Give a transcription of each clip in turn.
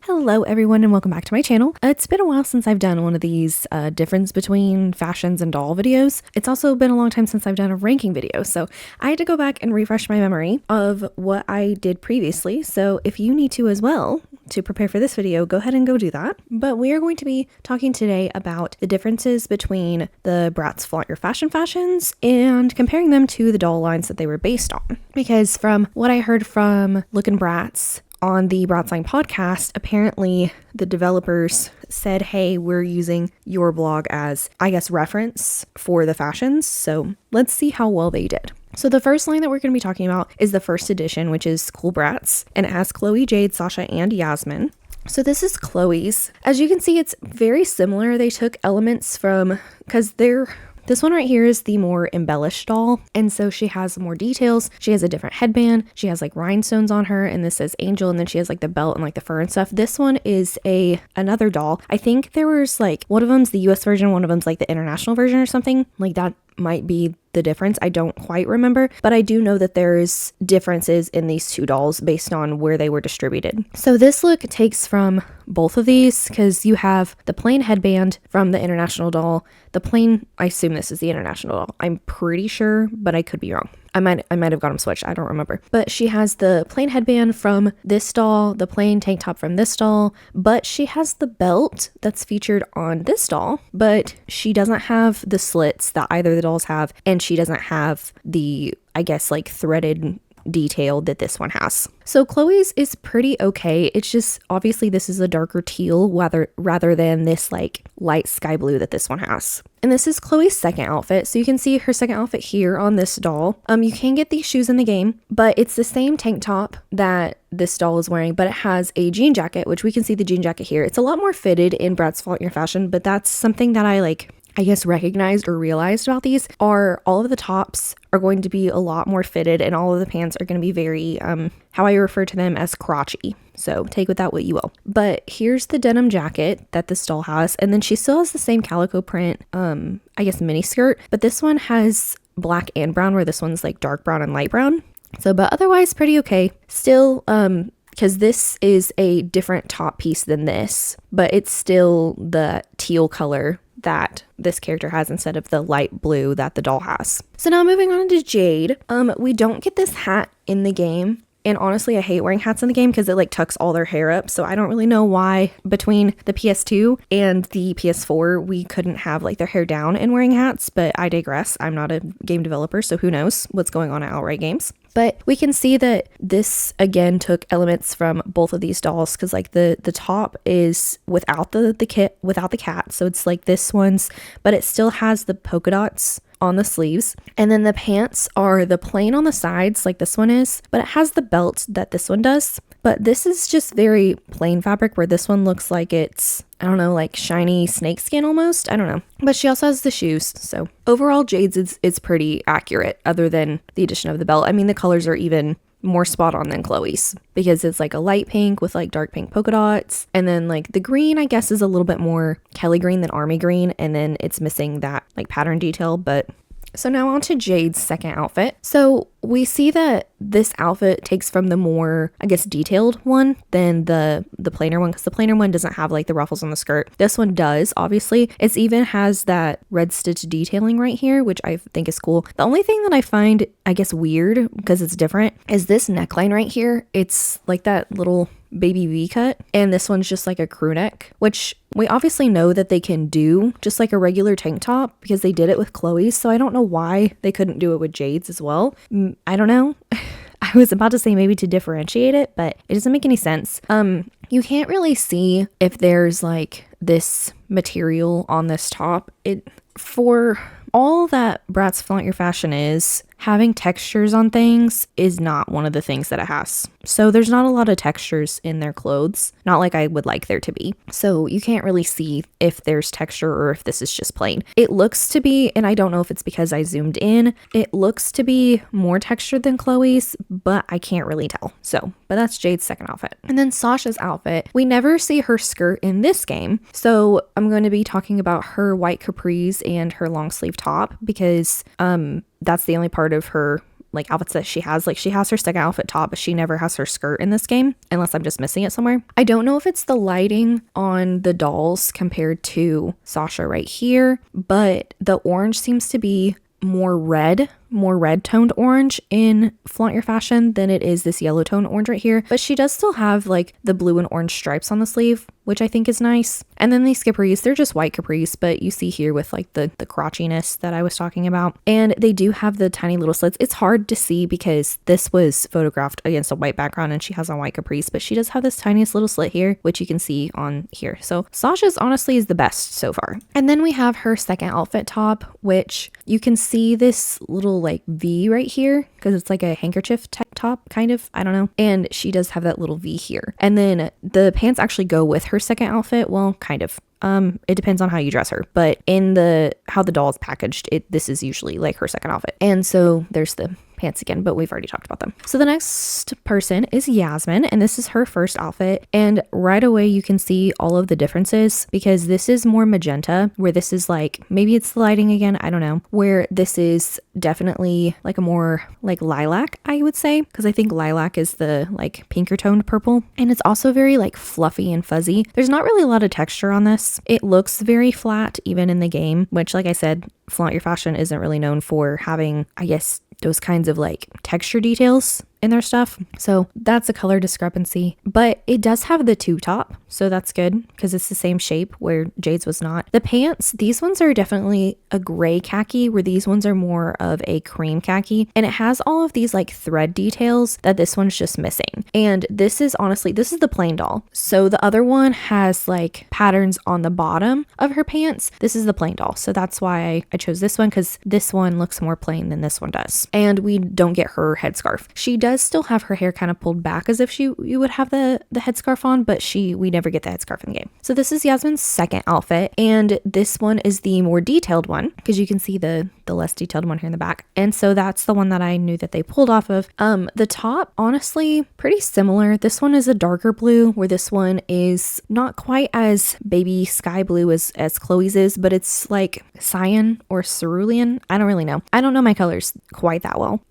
Hello everyone and welcome back to my channel. It's been a while since I've done one of these difference between fashions and doll videos. It's also been a long time since I've done a ranking video, so I had to go back and refresh my memory of what I did previously. So if you need to as well to prepare for this video, go ahead and go do that. But we are going to be talking today about the differences between the Bratz Flaunt Your Fashion fashions and comparing them to the doll lines that they were based on. Because from what I heard from Lookin' Bratz on the Bratz Line podcast, apparently the developers said, hey, we're using your blog as, I guess, reference for the fashions. So let's see how well they did. So the first line that we're going to be talking about is the first edition, which is Cool Bratz, and it has Chloe, Jade, Sasha, and Yasmin. So this is Chloe's. As you can see, it's very similar. They took elements from, because this one right here is the more embellished doll, and so she has more details. She has a different headband. She has like rhinestones on her, and this says Angel, and then she has like the belt and like the fur and stuff. This one is another doll. I think there was like, one of them's the US version, one of them's like the international version or something. Like that might be the difference. I don't quite remember, but I do know that there's differences in these two dolls based on where they were distributed. So this look takes from both of these because you have the plain headband from the international doll. I assume this is the international doll. I'm pretty sure, but I could be wrong. I might have got them switched. I don't remember. But she has the plain headband from this doll, the plain tank top from this doll, but she has the belt that's featured on this doll, but she doesn't have the slits that either of the dolls have, and she doesn't have the, I guess, like threaded detail that this one has. So Chloe's is pretty okay. It's just obviously this is a darker teal rather than this like light sky blue that this one has. And this is Chloe's second outfit. So you can see her second outfit here on this doll. You can get these shoes in the game, but it's the same tank top that this doll is wearing, but it has a jean jacket, which we can see the jean jacket here. It's a lot more fitted in Bratz Flaunt Your Fashion, but that's something that I guess recognized or realized about these are all of the tops are going to be a lot more fitted, and all of the pants are going to be very, how I refer to them as crotchy. So take with that what you will. But here's the denim jacket that this doll has. And then she still has the same calico print, I guess mini skirt, but this one has black and brown, where this one's like dark brown and light brown. So, but otherwise pretty okay. Still, because this is a different top piece than this, but it's still the teal color that this character has instead of the light blue that the doll has. So now moving on to Jade. We don't get this hat in the game. And honestly, I hate wearing hats in the game because it like tucks all their hair up. So I don't really know why between the PS2 and the PS4, we couldn't have like their hair down and wearing hats, but I digress. I'm not a game developer, so who knows what's going on at Outright Games. But we can see that this again took elements from both of these dolls because like the top is without the kit, without the cat. So it's like this one's, but it still has the polka dots on the sleeves. And then the pants are the plain on the sides like this one is, but it has the belt that this one does. But this is just very plain fabric, where this one looks like it's, I don't know, like shiny snakeskin almost. I don't know. But she also has the shoes. So overall, Jade's is pretty accurate other than the addition of the belt. I mean, the colors are even more spot on than Chloe's because it's like a light pink with like dark pink polka dots. And then like the green, I guess, is a little bit more Kelly green than army green. And then it's missing that like pattern detail. But so now on to Jade's second outfit. So we see that this outfit takes from the more, I guess, detailed one than the plainer one, because the plainer one doesn't have like the ruffles on the skirt. This one does, obviously. It even has that red stitch detailing right here, which I think is cool. The only thing that I find, I guess, weird because it's different is this neckline right here. It's like that little baby V cut, and this one's just like a crew neck, which we obviously know that they can do just like a regular tank top because they did it with Chloe's. So I don't know why they couldn't do it with Jade's as well. I don't know. I was about to say maybe to differentiate it, but it doesn't make any sense. You can't really see if there's like this material on this top. For all that Bratz Flaunt Your Fashion is, having textures on things is not one of the things that it has. So there's not a lot of textures in their clothes, not like I would like there to be. So you can't really see if there's texture or if this is just plain. It looks to be, and I don't know if it's because I zoomed in, it looks to be more textured than Chloe's, but I can't really tell. So, but that's Jade's second outfit. And then Sasha's outfit, we never see her skirt in this game. So I'm going to be talking about her white capris and her long sleeve top because that's the only part of her like outfits that she has. Like she has her second outfit top, but she never has her skirt in this game unless I'm just missing it somewhere. I don't know if it's the lighting on the dolls compared to Sasha right here, but the orange seems to be more red toned orange in Flaunt Your Fashion than it is this yellow tone orange right here. But she does still have like the blue and orange stripes on the sleeve, which I think is nice. And then these capris, they're just white capris, but you see here with like the crotchiness that I was talking about. And they do have the tiny little slits. It's hard to see because this was photographed against a white background and she has on white capris, but she does have this tiniest little slit here, which you can see on here. So Sasha's honestly is the best so far. And then we have her second outfit top, which you can see this little like V right here because it's like a handkerchief type top kind of, I don't know. And she does have that little V here. And then the pants actually go with her second outfit. Well, kind of. It depends on how you dress her, but in how the doll is packaged, this is usually like her second outfit. And so there's the pants again, but we've already talked about them. So the next person is Yasmin, and this is her first outfit. And right away you can see all of the differences because this is more magenta, where this is like, maybe it's the lighting again, I don't know, where this is definitely like a more like lilac, I would say, because I think lilac is the like pinker toned purple. And it's also very like fluffy and fuzzy. There's not really a lot of texture on this. It looks very flat even in the game, which like I said, Flaunt Your Fashion isn't really known for having, I guess, those kinds of like texture details in their stuff. So that's a color discrepancy, but it does have the tube top. So that's good because it's the same shape where Jade's was not. The pants, these ones are definitely a gray khaki where these ones are more of a cream khaki. And it has all of these like thread details that this one's just missing. And this is honestly, this is the plain doll. So the other one has like patterns on the bottom of her pants. This is the plain doll. So that's why I chose this one because this one looks more plain than this one does. And we don't get her headscarf. She does still have her hair kind of pulled back as if you would have the headscarf on, but we never get the headscarf in the game. So this is Yasmin's second outfit, and this one is the more detailed one because you can see the less detailed one here in the back. And so that's the one that I knew that they pulled off of. The top, honestly, pretty similar. This one is a darker blue, where this one is not quite as baby sky blue as Chloe's is, but it's like cyan or cerulean. I don't really know. I don't know my colors quite that well.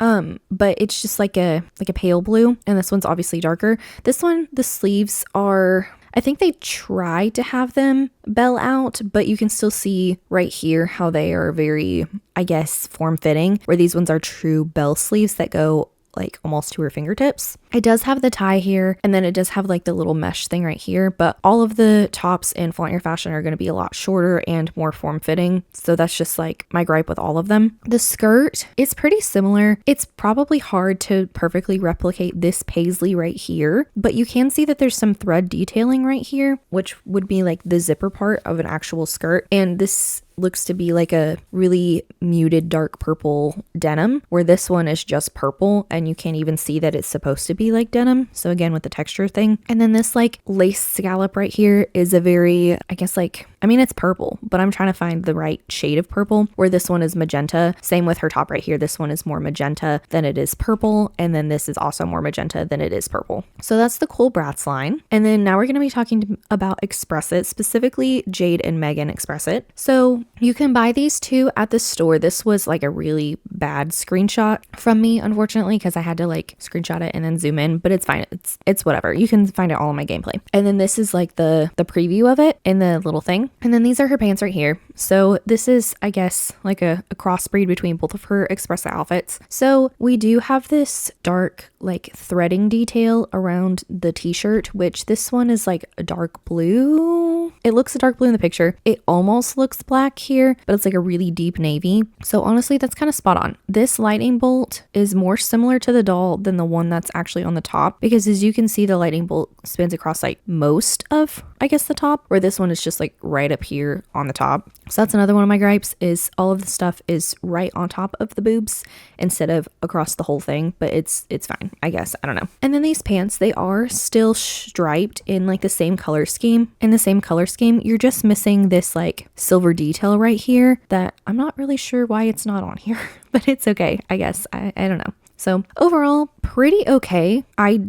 But it's just like a pale blue, and this one's obviously darker. This one, the sleeves are, I think they try to have them bell out, but you can still see right here how they are very, I guess, form-fitting, where these ones are true bell sleeves that go like almost to her fingertips. It does have the tie here, and then it does have like the little mesh thing right here, but all of the tops in Flaunt Your Fashion are going to be a lot shorter and more form-fitting, so that's just like my gripe with all of them. The skirt is pretty similar. It's probably hard to perfectly replicate this paisley right here, but you can see that there's some thread detailing right here, which would be like the zipper part of an actual skirt, and this looks to be like a really muted dark purple denim, where this one is just purple and you can't even see that it's supposed to be like denim. So again, with the texture thing. And then this like lace scallop right here is a very, I guess like, I mean, it's purple, but I'm trying to find the right shade of purple, where this one is magenta. Same with her top right here. This one is more magenta than it is purple. And then this is also more magenta than it is purple. So that's the cool Bratz line. And then now we're going to be talking about Express It, specifically Jade and Megan Express It. So you can buy these two at the store. This was like a really bad screenshot from me, unfortunately, because I had to like screenshot it and then zoom in, but it's fine. It's whatever. You can find it all in my gameplay. And then this is like the preview of it in the little thing. And then these are her pants right here. So this is, I guess, like a crossbreed between both of her Express It outfits. So we do have this dark like threading detail around the t-shirt, which this one is like a dark blue. It looks a dark blue in the picture. It almost looks black here, but it's like a really deep navy. So honestly, that's kind of spot on. This lightning bolt is more similar to the doll than the one that's actually on the top, because as you can see, the lightning bolt spins across like most of, I guess, the top, where this one is just like right up here on the top. So that's another one of my gripes, is all of the stuff is right on top of the boobs instead of across the whole thing, but it's fine, I guess. I don't know. And then these pants, they are still striped in like the same color scheme. In the same color scheme, you're just missing this like silver detail right here that I'm not really sure why it's not on here, but it's okay, I guess. I don't know. So overall, pretty okay. I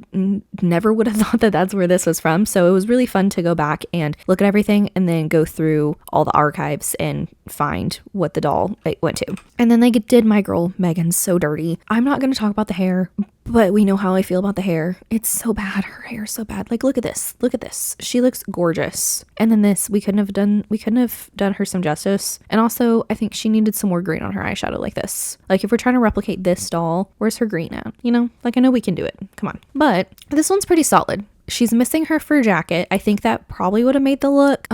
never would have thought that that's where this was from. So it was really fun to go back and look at everything and then go through all the archives and find what the doll it went to. And then they did my girl Megan so dirty. I'm not going to talk about the hair, but we know how I feel about the hair. It's so bad. Her hair is so bad. Like, look at this. Look at this. She looks gorgeous. And then this, we couldn't have done her some justice. And also, I think she needed some more green on her eyeshadow like this. Like, if we're trying to replicate this doll, where's her green at? You know, like, I know we can do it. Come on. But this one's pretty solid. She's missing her fur jacket. I think that probably would have made the look,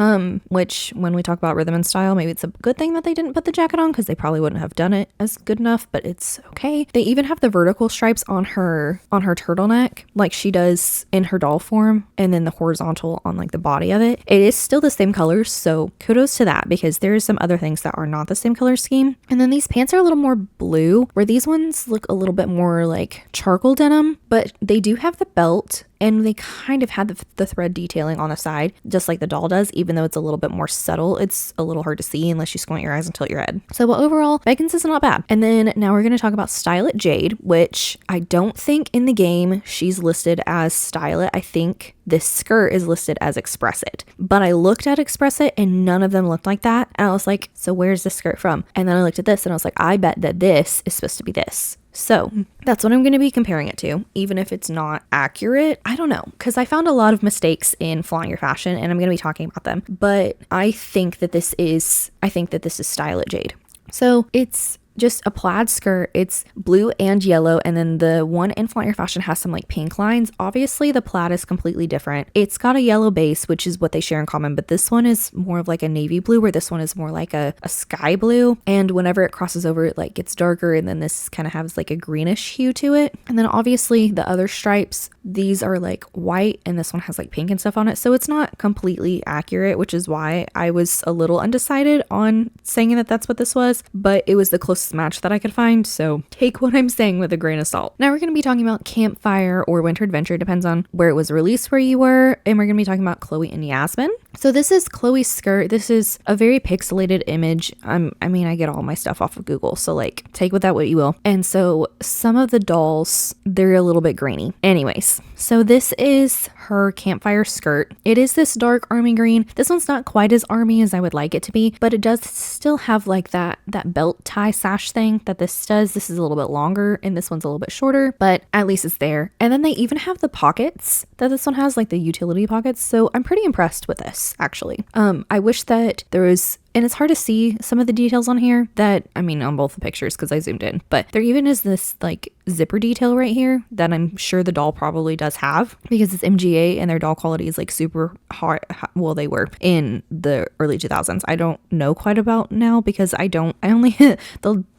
which when we talk about rhythm and style, maybe it's a good thing that they didn't put the jacket on because they probably wouldn't have done it as good enough, but it's okay. They even have the vertical stripes on her turtleneck like she does in her doll form, and then the horizontal on like the body of it. It is still the same colors, so kudos to that because there's some other things that are not the same color scheme. And then these pants are a little more blue, where these ones look a little bit more like charcoal denim, but they do have the belt. And they kind of had the thread detailing on the side, just like the doll does, even though it's a little bit more subtle. It's a little hard to see unless you squint your eyes and tilt your head. So overall, Megan's is not bad. And then now we're going to talk about Style It Jade, which I don't think in the game she's listed as Style It. I think this skirt is listed as Express It. But I looked at Express It and none of them looked like that. And I was like, so where's this skirt from? And then I looked at this and I was like, I bet that this is supposed to be this. So that's what I'm going to be comparing it to, even if it's not accurate. I don't know, because I found a lot of mistakes in Flaunt Your Fashion and I'm going to be talking about them. But I think that this is Style It Jade. So it's just a plaid skirt. It's blue and yellow, and then the one in Flaunt Your Fashion has some like pink lines. Obviously the plaid is completely different. It's got a yellow base, which is what they share in common, but this one is more of like a navy blue, where this one is more like a sky blue, and whenever it crosses over it like gets darker, and then this kind of has like a greenish hue to it. And then obviously the other stripes, these are like white and this one has like pink and stuff on it, so it's not completely accurate, which is why I was a little undecided on saying that that's what this was, but it was the closest match that I could find, so take what I'm saying with a grain of salt. Now we're going to be talking about Campfire or Winter Adventure, depends on where it was released where you were, and we're going to be talking about Chloe and Yasmin. So this is Chloe's skirt. This is a very pixelated image. I mean, I get all my stuff off of Google, so like take with that what you will. And so some of the dolls, they're a little bit grainy. Anyways, so this is her Campfire skirt. It is this dark army green. This one's not quite as army as I would like it to be, but it does still have like that belt tie sash thing that this does. This is a little bit longer and this one's a little bit shorter, but at least it's there. And then they even have the pockets that this one has, like the utility pockets. So I'm pretty impressed with this, actually. I wish that there was, and it's hard to see some of the details on here that, I mean, on both the pictures because I zoomed in, but there even is this like zipper detail right here that I'm sure the doll probably does have because it's MGA and their doll quality is like super hard. Well, they were in the early 2000s. I don't know quite about now because I only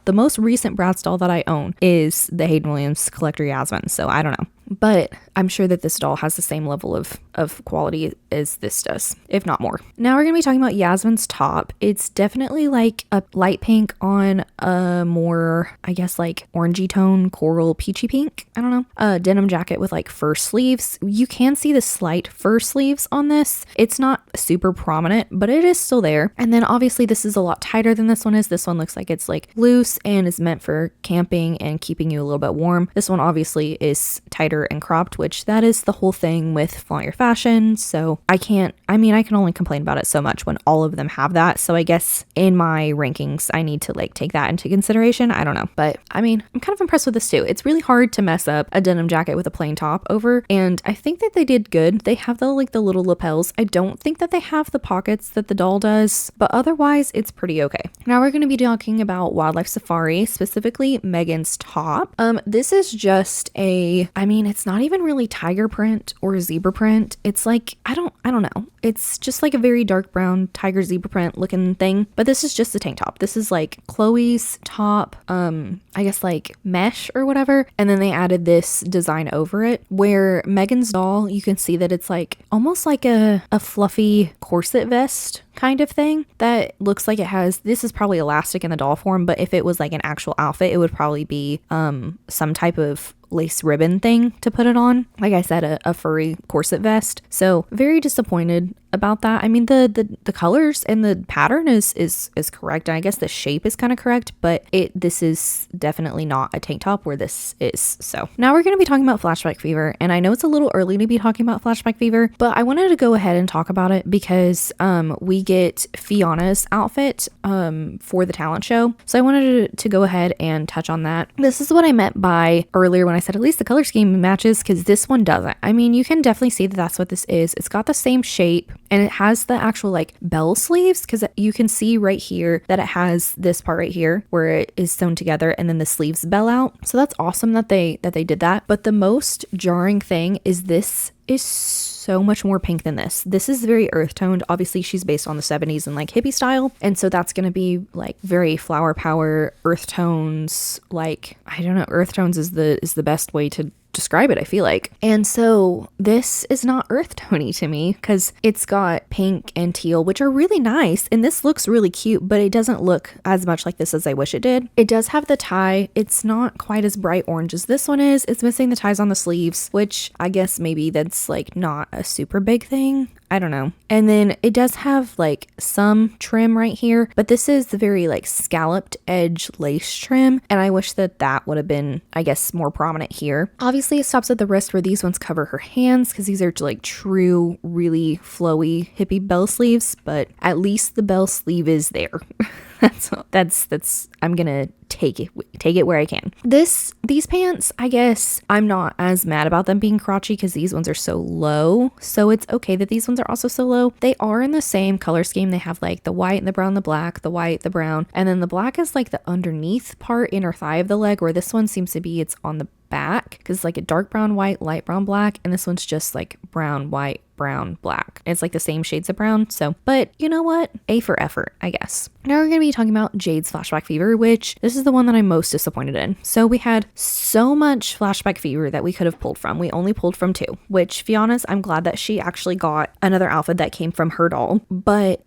the most recent Bratz doll that I own is the Hayden Williams Collector Yasmin. So I don't know. But I'm sure that this doll has the same level of quality as this does, if not more. Now we're going to be talking about Yasmin's top. It's definitely like a light pink on a more, I guess, like orangey tone, coral, peachy pink. I don't know. A denim jacket with like fur sleeves. You can see the slight fur sleeves on this. It's not super prominent, but it is still there. And then obviously this is a lot tighter than this one is. This one looks like it's like loose and is meant for camping and keeping you a little bit warm. This one obviously is tighter and cropped, which that is the whole thing with Flaunt Your Fashion. So I can only complain about it so much when all of them have that. So I guess in my rankings, I need to like take that into consideration. I don't know. But I mean, I'm kind of impressed with this too. It's really hard to mess up a denim jacket with a plain top over. And I think that they did good. They have the little lapels. I don't think that they have the pockets that the doll does, but otherwise it's pretty okay. Now we're going to be talking about Wildlife Safari, specifically Megan's top. This is just it's not even really tiger print or zebra print. It's like, I don't know. It's just like a very dark brown tiger zebra print looking thing. But this is just a tank top. This is like Chloe's top, I guess like mesh or whatever. And then they added this design over it where Megan's doll, you can see that it's like almost like a fluffy corset vest kind of thing that looks like it has, this is probably elastic in the doll form, but if it was like an actual outfit, it would probably be some type of lace ribbon thing to put it on. Like I said, a furry corset vest. So very disappointed about that. I mean, the colors and the pattern is correct. And I guess the shape is kind of correct, but this is definitely not a tank top where this is. So now we're going to be talking about Flashback Fever. And I know it's a little early to be talking about Flashback Fever, but I wanted to go ahead and talk about it because we get Fiona's outfit for the talent show. So I wanted to go ahead and touch on that. This is what I meant by earlier when I said at least the color scheme matches, because this one doesn't. I mean, you can definitely see that that's what this is. It's got the same shape and it has the actual like bell sleeves, because you can see right here that it has this part right here where it is sewn together and then the sleeves bell out. So that's awesome that they did that. But the most jarring thing is this is so much more pink than this. This is very earth toned. Obviously she's based on the 70s and like hippie style, and so that's gonna be like very flower power earth tones. Like, I don't know, earth tones is the best way to describe it, I feel like. And so this is not earth tony to me because it's got pink and teal, which are really nice, and this looks really cute, but it doesn't look as much like this as I wish it did. It does have the tie. It's not quite as bright orange as this one is. It's missing the ties on the sleeves, which I guess maybe that's like not a super big thing. I don't know. And then it does have like some trim right here, but this is the very like scalloped edge lace trim, and I wish that would have been, I guess, more prominent here. Obviously it stops at the wrist where these ones cover her hands because these are like true really flowy hippie bell sleeves, but at least the bell sleeve is there. that's I'm gonna take it where I can. These pants, I guess I'm not as mad about them being crotchy because these ones are so low, so it's okay that these ones are also so low. They are in the same color scheme. They have like the white and the brown, the black, the white, the brown, and then the black is like the underneath part, inner thigh of the leg, where this one seems to be it's on the back because it's like a dark brown, white, light brown, black, and this one's just like brown, white, brown, black. It's like the same shades of brown. So, but you know what? A for effort, I guess. Now we're going to be talking about Jade's Flashback Fever, which this is the one that I'm most disappointed in. So we had so much Flashback Fever that we could have pulled from. We only pulled from 2, which, to be honest, I'm glad that she actually got another outfit that came from her doll.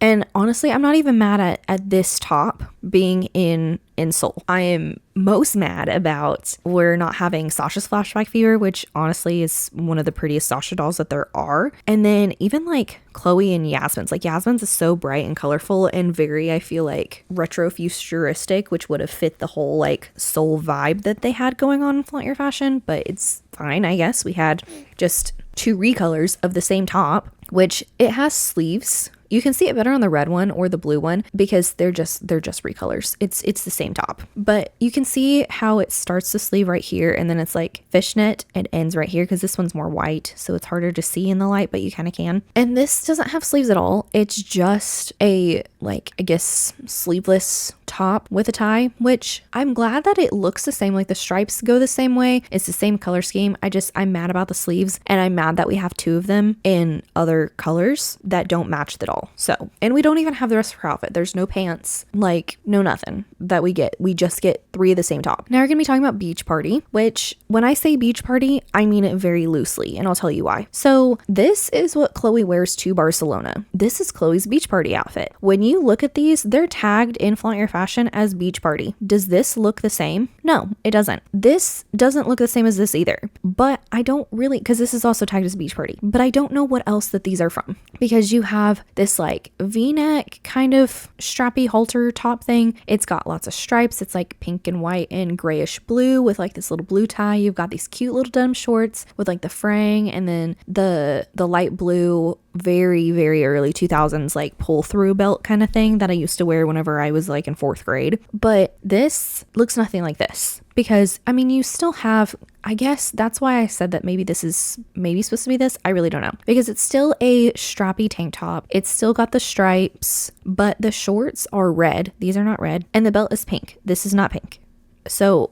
And honestly, I'm not even mad at this top being in Seoul. I am most mad about we're not having Sasha's Flashback Fever, which honestly is one of the prettiest Sasha dolls that there are. And then even like Chloe and Yasmin's. Like Yasmin's is so bright and colorful and very, I feel like, retro futuristic, which would have fit the whole like soul vibe that they had going on in Flaunt Your Fashion, but it's fine, I guess. We had just 2 recolors of the same top, which it has sleeves. You can see it better on the red one or the blue one because they're just recolors. It's the same top, but you can see how it starts the sleeve right here and then it's like fishnet and ends right here because this one's more white, so it's harder to see in the light, but you kind of can. And this doesn't have sleeves at all. It's just a like, I guess, sleeveless top with a tie, which I'm glad that it looks the same. Like the stripes go the same way. It's the same color scheme. I'm mad about the sleeves, and I'm mad that we have 2 of them in other colors that don't match at all. So, and we don't even have the rest of her outfit. There's no pants, like no nothing that we get. We just get 3 of the same top. Now we're gonna be talking about Beach Party, which when I say beach party, I mean it very loosely, and I'll tell you why. So this is what Chloe wears to Barcelona. This is Chloe's beach party outfit. When you look at these, they're tagged in Flaunt Your Fashion as beach party. Does this look the same? No, it doesn't. This doesn't look the same as this either, but I don't really, because this is also tagged as beach party, but I don't know what else that these are from, because you have this like v-neck kind of strappy halter top thing. It's got lots of stripes. It's like pink and white and grayish blue with like this little blue tie. You've got these cute little denim shorts with like the fraying, and then the light blue, very, very early 2000s like pull through belt kind of thing that I used to wear whenever I was like in 4th grade. But this looks nothing like this, because I mean, you still have, I guess that's why I said that maybe this is maybe supposed to be this. I really don't know, because it's still a strappy tank top. It's still got the stripes, but the shorts are red. These are not red. And the belt is pink. This is not pink. So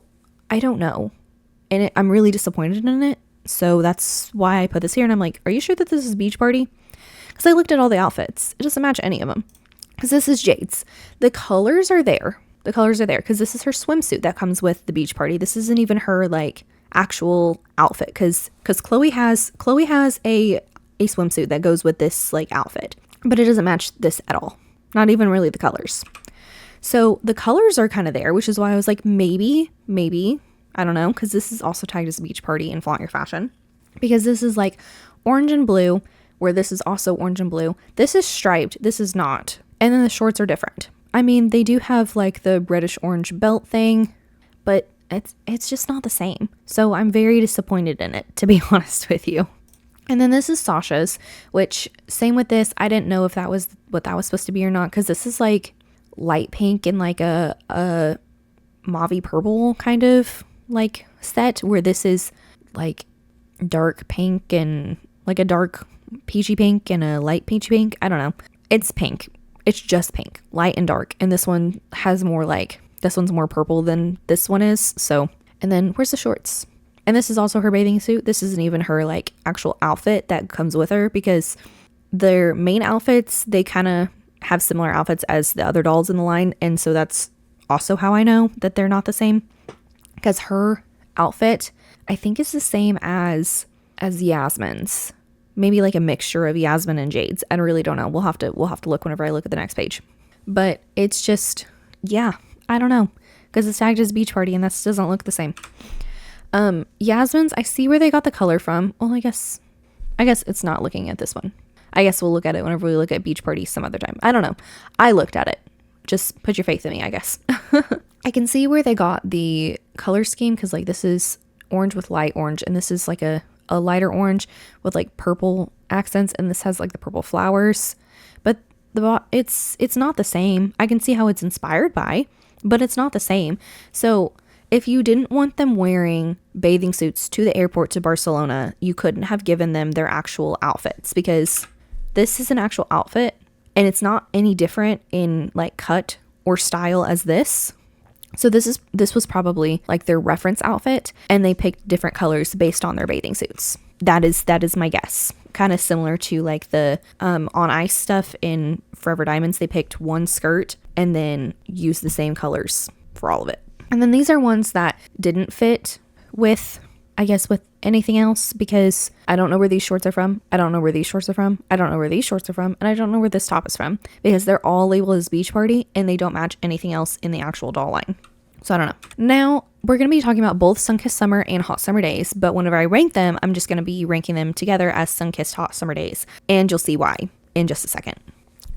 I don't know. And I'm really disappointed in it. So that's why I put this here. And I'm like, are you sure that this is beach party? Because I looked at all the outfits. It doesn't match any of them. Because this is Jade's. The colors are there. The colors are there because this is her swimsuit that comes with the beach party. This isn't even her like actual outfit, because Chloe has a swimsuit that goes with this like outfit, but it doesn't match this at all. Not even really the colors. So the colors are kind of there, which is why I was like, maybe I don't know, because this is also tagged as Beach Party and Flaunt Your Fashion. Because this is like orange and blue, where this is also orange and blue. This is striped, this is not. And then the shorts are different. I mean, they do have like the reddish orange belt thing, but it's just not the same. So I'm very disappointed in it, to be honest with you. And then this is Sasha's, which same with this. I didn't know if that was what that was supposed to be or not, because this is like light pink and like a mauvey purple kind of like set, where this is like dark pink and like a dark peachy pink and a light peachy pink. I don't know. It's pink. It's just pink, light and dark. And this one has more like, this one's more purple than this one is. So, and then where's the shorts? And this is also her bathing suit. This isn't even her like actual outfit that comes with her, because their main outfits, they kind of have similar outfits as the other dolls in the line. And so that's also how I know that they're not the same, because her outfit, I think, is the same as Yasmin's. Maybe like a mixture of Yasmin and Jade's. I really don't know. We'll have to look whenever I look at the next page. But it's just, yeah, I don't know, because it's tagged as Beach Party and that doesn't look the same. Yasmin's, I see where they got the color from. Well, I guess it's not looking at this one. I guess we'll look at it whenever we look at Beach Party some other time. I don't know. I looked at it. Just put your faith in me, I guess. I can see where they got the color scheme, because like this is orange with light orange, and this is like a lighter orange with like purple accents, and this has like the purple flowers. But it's not the same. I can see how it's inspired by, but it's not the same. So if you didn't want them wearing bathing suits to the airport to Barcelona, you couldn't have given them their actual outfits, because this is an actual outfit and it's not any different in like cut or style as this. So this was probably like their reference outfit, and they picked different colors based on their bathing suits. That is my guess. Kind of similar to like the on ice stuff in Forever Diamonds. They picked one skirt and then used the same colors for all of it. And then these are ones that didn't fit with, I guess, with anything else, because I don't know where these shorts are from. I don't know where these shorts are from. I don't know where these shorts are from. And I don't know where this top is from, because they're all labeled as Beach Party and they don't match anything else in the actual doll line. So I don't know. Now we're going to be talking about both Sunkissed Summer and Hot Summer Days, but whenever I rank them, I'm just going to be ranking them together as Sunkissed Hot Summer Days, and you'll see why in just a second.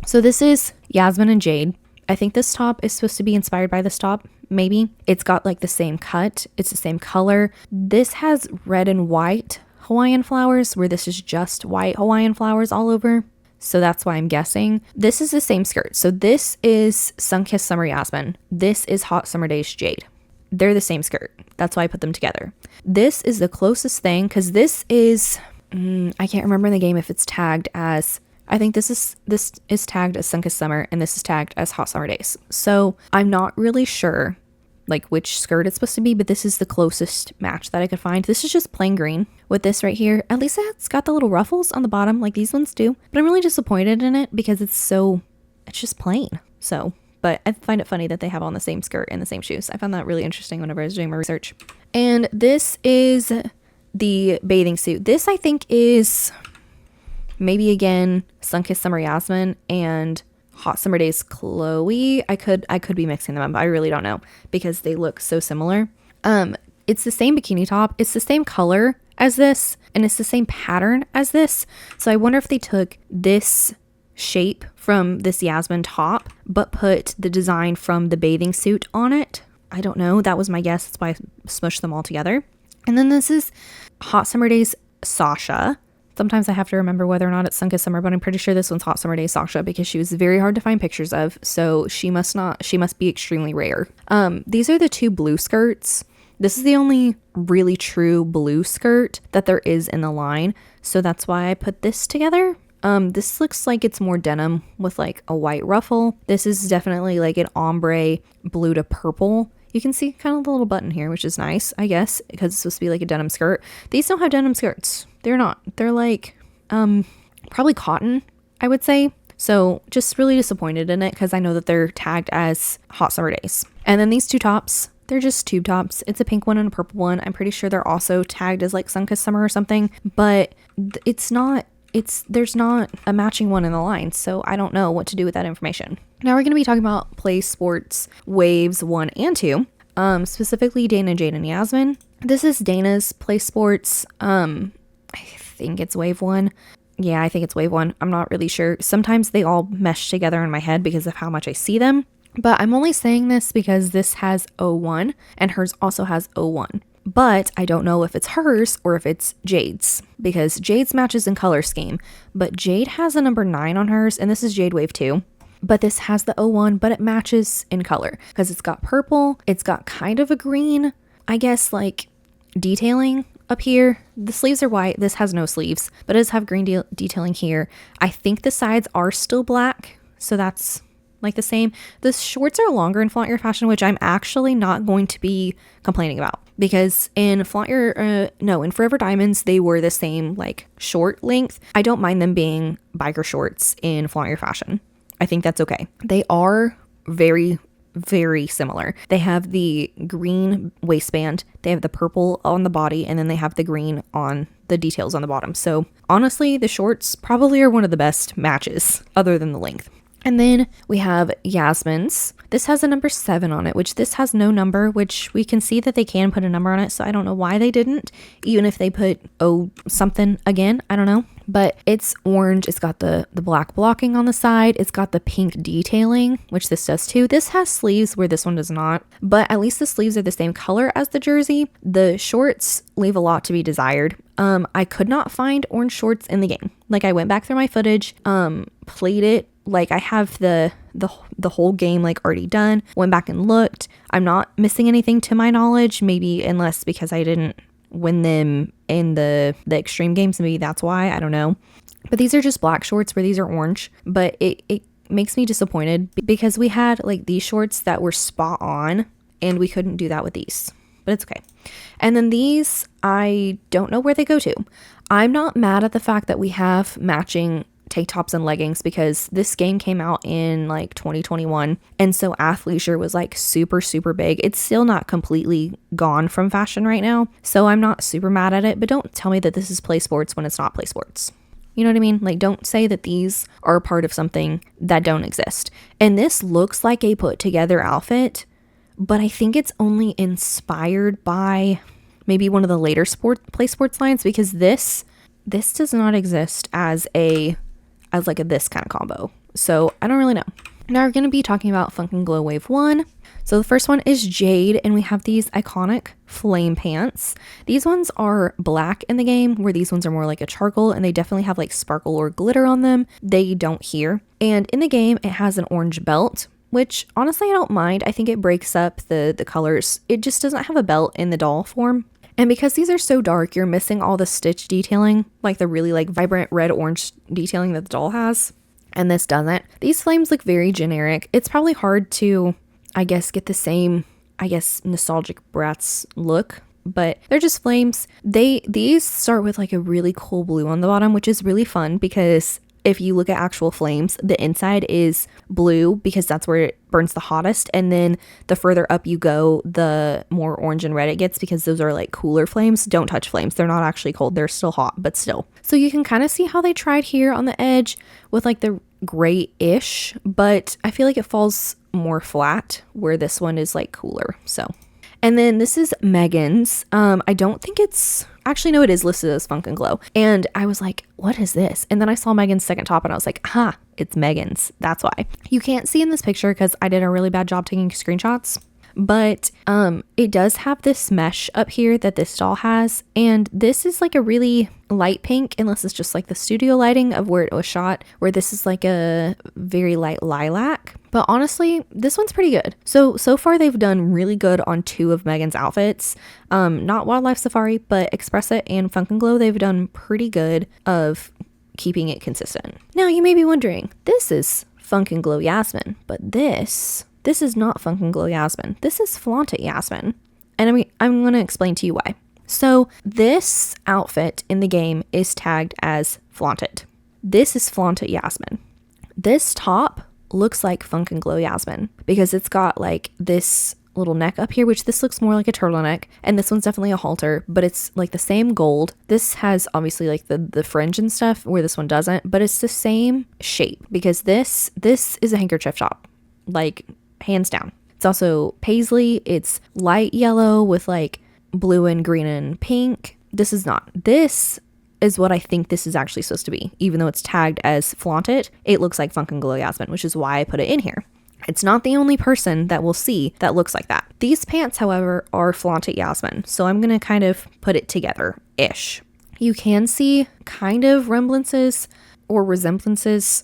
So this is Yasmin and Jade. I think this top is supposed to be inspired by this top. Maybe. It's got like the same cut. It's the same color. This has red and white Hawaiian flowers, where this is just white Hawaiian flowers all over. So that's why I'm guessing. This is the same skirt. So this is Sunkissed Summer Yasmin. This is Hot Summer Days Jade. They're the same skirt. That's why I put them together. This is the closest thing, because this is, I can't remember in the game if it's tagged as, I think this is tagged as Sunkissed Summer, and this is tagged as Hot Summer Days. So I'm not really sure like which skirt it's supposed to be, but this is the closest match that I could find. This is just plain green with this right here. At least it's got the little ruffles on the bottom like these ones do, but I'm really disappointed in it because it's just plain. So, but I find it funny that they have on the same skirt and the same shoes. I found that really interesting whenever I was doing my research. And this is the bathing suit. This I think is maybe again Sunkissed Summer Yasmin and Hot Summer Days Chloe. I could be mixing them up, but I really don't know because they look so similar. It's the same bikini top. It's the same color as this, and it's the same pattern as this. So I wonder if they took this shape from this Yasmin top, but put the design from the bathing suit on it. I don't know. That was my guess. That's why I smushed them all together. And then this is Hot Summer Days Sasha. Sometimes I have to remember whether or not it's Sunkissed Summer, but I'm pretty sure this one's Hot Summer Days Sasha because she was very hard to find pictures of. So she must be extremely rare. These are the two blue skirts. This is the only really true blue skirt that there is in the line. So that's why I put this together. This looks like it's more denim with like a white ruffle. This is definitely like an ombre blue to purple. You can see kind of the little button here, which is nice, I guess, because it's supposed to be like a denim skirt. These don't have denim skirts. They're not. They're like, probably cotton, I would say. So just really disappointed in it because I know that they're tagged as Hot Summer Days. And then these two tops, they're just tube tops. It's a pink one and a purple one. I'm pretty sure they're also tagged as like Sunkissed Summer or something, but there's not a matching one in the line. So I don't know what to do with that information. Now we're going to be talking about Play Sports Waves 1 and 2. specifically Dana, Jade, and Yasmin. This is Dana's Play Sports. I think it's Wave 1. Yeah, I think it's Wave 1. I'm not really sure. Sometimes they all mesh together in my head because of how much I see them. But I'm only saying this because this has 01 and hers also has 01. But I don't know if it's hers or if it's Jade's, because Jade's matches in color scheme. But Jade has a number 9 on hers, and this is Jade Wave 2. But this has the 01, but it matches in color because it's got purple. It's got kind of a green, I guess, like detailing up here. The sleeves are white. This has no sleeves, but it does have green detailing here. I think the sides are still black, so that's like the same. The shorts are longer in Flaunt Your Fashion, which I'm actually not going to be complaining about, because in in Forever Diamonds, they were the same like short length. I don't mind them being biker shorts in Flaunt Your Fashion. I think that's okay. They are very, very similar. They have the green waistband, they have the purple on the body, and then they have the green on the details on the bottom. So honestly, the shorts probably are one of the best matches other than the length. And then we have Yasmin's. This has a number 7 on it, which this has no number, which we can see that they can put a number on it. So I don't know why they didn't, even if they put something again, I don't know. But it's orange. It's got the black blocking on the side. It's got the pink detailing, which this does too. This has sleeves where this one does not, but at least the sleeves are the same color as the jersey. The shorts leave a lot to be desired. I could not find orange shorts in the game. Like, I went back through my footage, played it. Like, I have the whole game like already done, went back and looked. I'm not missing anything to my knowledge, maybe unless because I didn't win them in the extreme games, maybe that's why, I don't know. But these are just black shorts where these are orange, but it makes me disappointed because we had like these shorts that were spot on and we couldn't do that with these, but it's okay. And then these, I don't know where they go to. I'm not mad at the fact that we have matching tank tops and leggings because this game came out in like 2021, and so athleisure was like super big. It's still not completely gone from fashion right now, so I'm not super mad at it, but don't tell me that this is play sports when it's not play sports. You know what I mean? Like, don't say that these are part of something that don't exist. And this looks like a put together outfit, but I think it's only inspired by maybe one of the later play sports lines, because this does not exist as like a this kind of combo. So I don't really know. Now we're going to be talking about Funk and Glow Wave 1. So the first one is Jade, and we have these iconic flame pants. These ones are black in the game, where these ones are more like a charcoal, and they definitely have like sparkle or glitter on them. They don't here. And in the game, it has an orange belt, which honestly I don't mind. I think it breaks up the colors. It just doesn't have a belt in the doll form. And because these are so dark, you're missing all the stitch detailing, like the really like vibrant red-orange detailing that the doll has. And this doesn't. These flames look very generic. It's probably hard to, I guess, get the same, nostalgic Bratz look, but they're just flames. These start with like a really cool blue on the bottom, which is really fun because if you look at actual flames, the inside is blue because that's where it burns the hottest. And then the further up you go, the more orange and red it gets because those are like cooler flames. Don't touch flames. They're not actually cold. They're still hot, but still. So you can kind of see how they tried here on the edge with like the gray-ish, but I feel like it falls more flat where this one is like cooler. So, and then this is Megan's. I don't think it's... Actually, no, it is listed as Funk and Glow. And I was like, what is this? And then I saw Megan's second top and I was like, it's Megan's. That's why. You can't see in this picture because I did a really bad job taking screenshots. But it does have this mesh up here that this doll has. And this is like a really light pink, unless it's just like the studio lighting of where it was shot, where this is like a very light lilac. But honestly, this one's pretty good. So far they've done really good on 2 of Megan's outfits. Not Wildlife Safari, but Express It and Funk and Glow, they've done pretty good of keeping it consistent. Now you may be wondering, this is Funk and Glow Yasmin, but this is not Funk and Glow Yasmin. This is Flaunt It Yasmin. And I'm going to explain to you why. So this outfit in the game is tagged as Flaunt It. This is Flaunt It Yasmin. This top looks like Funk and Glow Yasmin because it's got like this little neck up here, which this looks more like a turtleneck, and this one's definitely a halter, but it's like the same gold. This has obviously like the fringe and stuff where this one doesn't, but it's the same shape because this is a handkerchief top, like hands down. It's also paisley. It's light yellow with like blue and green and pink. This is not. This is what I think this is actually supposed to be. Even though it's tagged as Flaunt It, it looks like Funk and Glow Yasmin, which is why I put it in here. It's not the only person that we'll see that looks like that. These pants, however, are Flaunt It Yasmin, so I'm going to kind of put it together-ish. You can see kind of resemblances,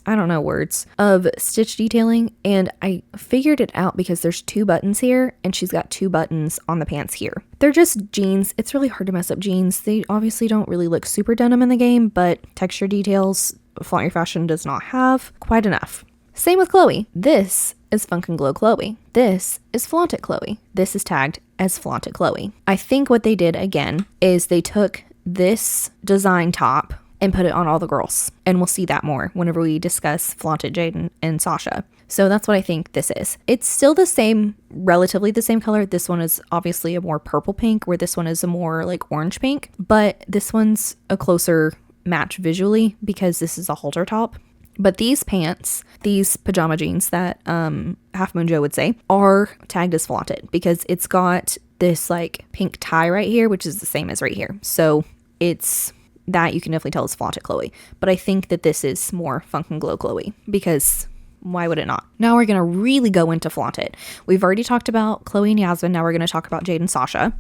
I don't know words, of stitch detailing, and I figured it out because there's 2 buttons here, and she's got 2 buttons on the pants here. They're just jeans. It's really hard to mess up jeans. They obviously don't really look super denim in the game, but texture details, Flaunt Your Fashion does not have quite enough. Same with Chloe. This is Funk and Glow Chloe. This is Flaunt It Chloe. This is tagged as Flaunt It Chloe. I think what they did again is they took this design top and put it on all the girls. And we'll see that more whenever we discuss Flaunt It Jade and Sasha. So that's what I think this is. It's still the same, relatively the same color. This one is obviously a more purple pink, where this one is a more like orange pink. But this one's a closer match visually because this is a halter top. But these pants, these pajama jeans that Half Moon Joe would say, are tagged as Flaunt It because it's got this like pink tie right here, which is the same as right here. So it's that you can definitely tell is Flaunt It Chloe. But I think that this is more Funk and Glow Chloe because why would it not? Now we're going to really go into Flaunt It. We've already talked about Chloe and Yasmin. Now we're going to talk about Jade and Sasha.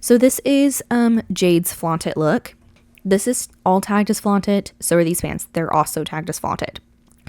So this is Jade's Flaunt It look. This is all tagged as Flaunt It. So are these pants. They're also tagged as Flaunt It.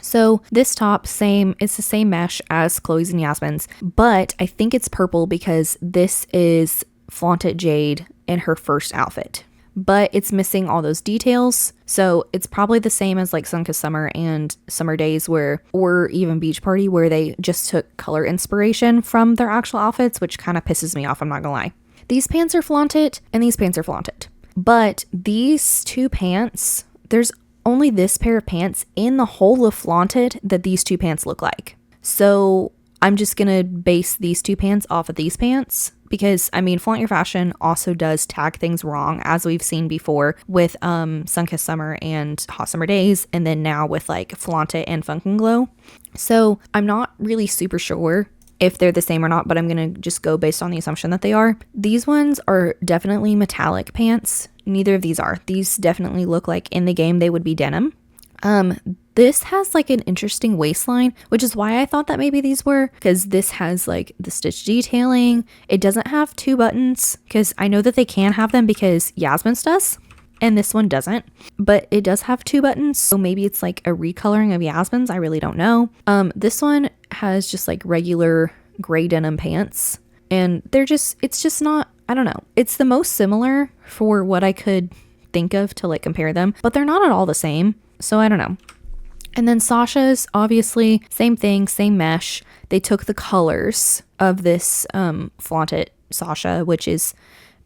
So this top, it's the same mesh as Chloe's and Yasmin's, but I think it's purple because this is Flaunt It Jade in her first outfit. But it's missing all those details. So it's probably the same as like Sun Kissed Summer and Summer Days or even Beach Party, where they just took color inspiration from their actual outfits, which kind of pisses me off, I'm not gonna lie. These pants are Flaunt It and these pants are Flaunt It. But these 2 pants, there's only this pair of pants in the whole of Flaunt It that these 2 pants look like. So I'm just gonna base these 2 pants off of these pants because I mean Flaunt Your Fashion also does tag things wrong, as we've seen before with Sun Kissed Summer and Hot Summer Days, and then now with like Flaunt It and Funk and Glow. So I'm not really super sure if they're the same or not, but I'm gonna just go based on the assumption that they are. These ones are definitely metallic pants. Neither of these are. These definitely look like in the game they would be denim. This has like an interesting waistline, which is why I thought that maybe these were, because this has like the stitch detailing. It doesn't have 2 buttons because I know that they can have them because Yasmin's does and this one doesn't, but it does have 2 buttons. So maybe it's like a recoloring of Yasmin's. I really don't know. This one has just like regular gray denim pants and it's just not, I don't know. It's the most similar for what I could think of to like compare them, but they're not at all the same. So I don't know. And then Sasha's obviously same thing, same mesh. They took the colors of this Flaunt It Sasha, which is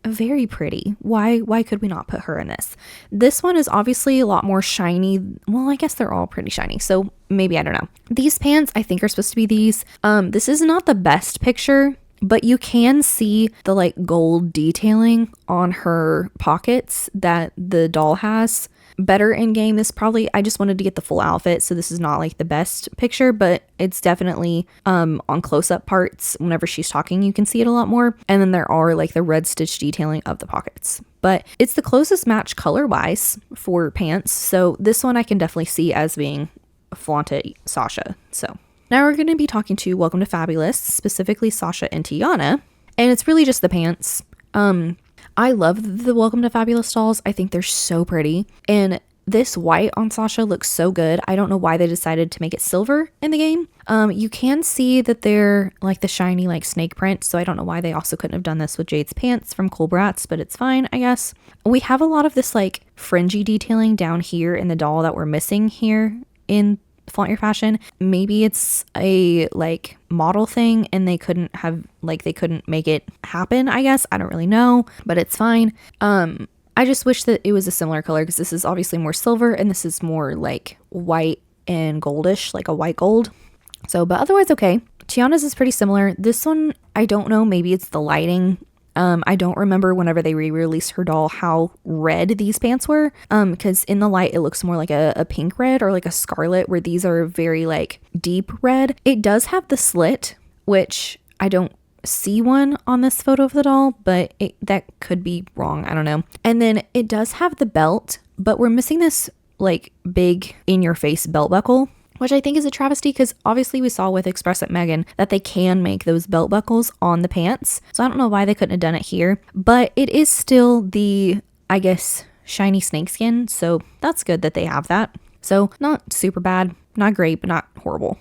very pretty. Why could we not put her in this? This one is obviously a lot more shiny. Well, I guess they're all pretty shiny, so maybe, I don't know. These pants I think are supposed to be these. This is not the best picture, but you can see the like gold detailing on her pockets that the doll has. Better in game. This probably, I just wanted to get the full outfit, so this is not like the best picture, but it's definitely on close-up parts whenever she's talking you can see it a lot more, and then there are like the red stitch detailing of the pockets, but it's the closest match color wise for pants, so this one I can definitely see as being Flaunt It Sasha. So now we're going to be talking to Welcome to Fabulous, specifically Sasha and Tiana, and it's really just the pants. I love the Welcome to Fabulous dolls. I think they're so pretty. And this white on Sasha looks so good. I don't know why they decided to make it silver in the game. You can see that they're like the shiny like snake print. So I don't know why they also couldn't have done this with Jade's pants from Bratz, but it's fine, I guess. We have a lot of this like fringy detailing down here in the doll that we're missing here in Flaunt Your Fashion. Maybe it's a like model thing and they couldn't make it happen, I guess. I don't really know, but it's fine. I just wish that it was a similar color because this is obviously more silver and this is more like white and goldish, like a white gold. So, but otherwise okay. Tiana's is pretty similar. This one, I don't know, maybe it's the lighting. I don't remember whenever they re-released her doll how red these pants were, because in the light it looks more like a pink red or like a scarlet, where these are very like deep red. It does have the slit, which I don't see one on this photo of the doll, but that could be wrong. I don't know. And then it does have the belt, but we're missing this like big in your face belt buckle, which I think is a travesty because obviously we saw with Express It Megan that they can make those belt buckles on the pants. So I don't know why they couldn't have done it here, but it is still the, I guess, shiny snakeskin. So that's good that they have that. So not super bad, not great, but not horrible.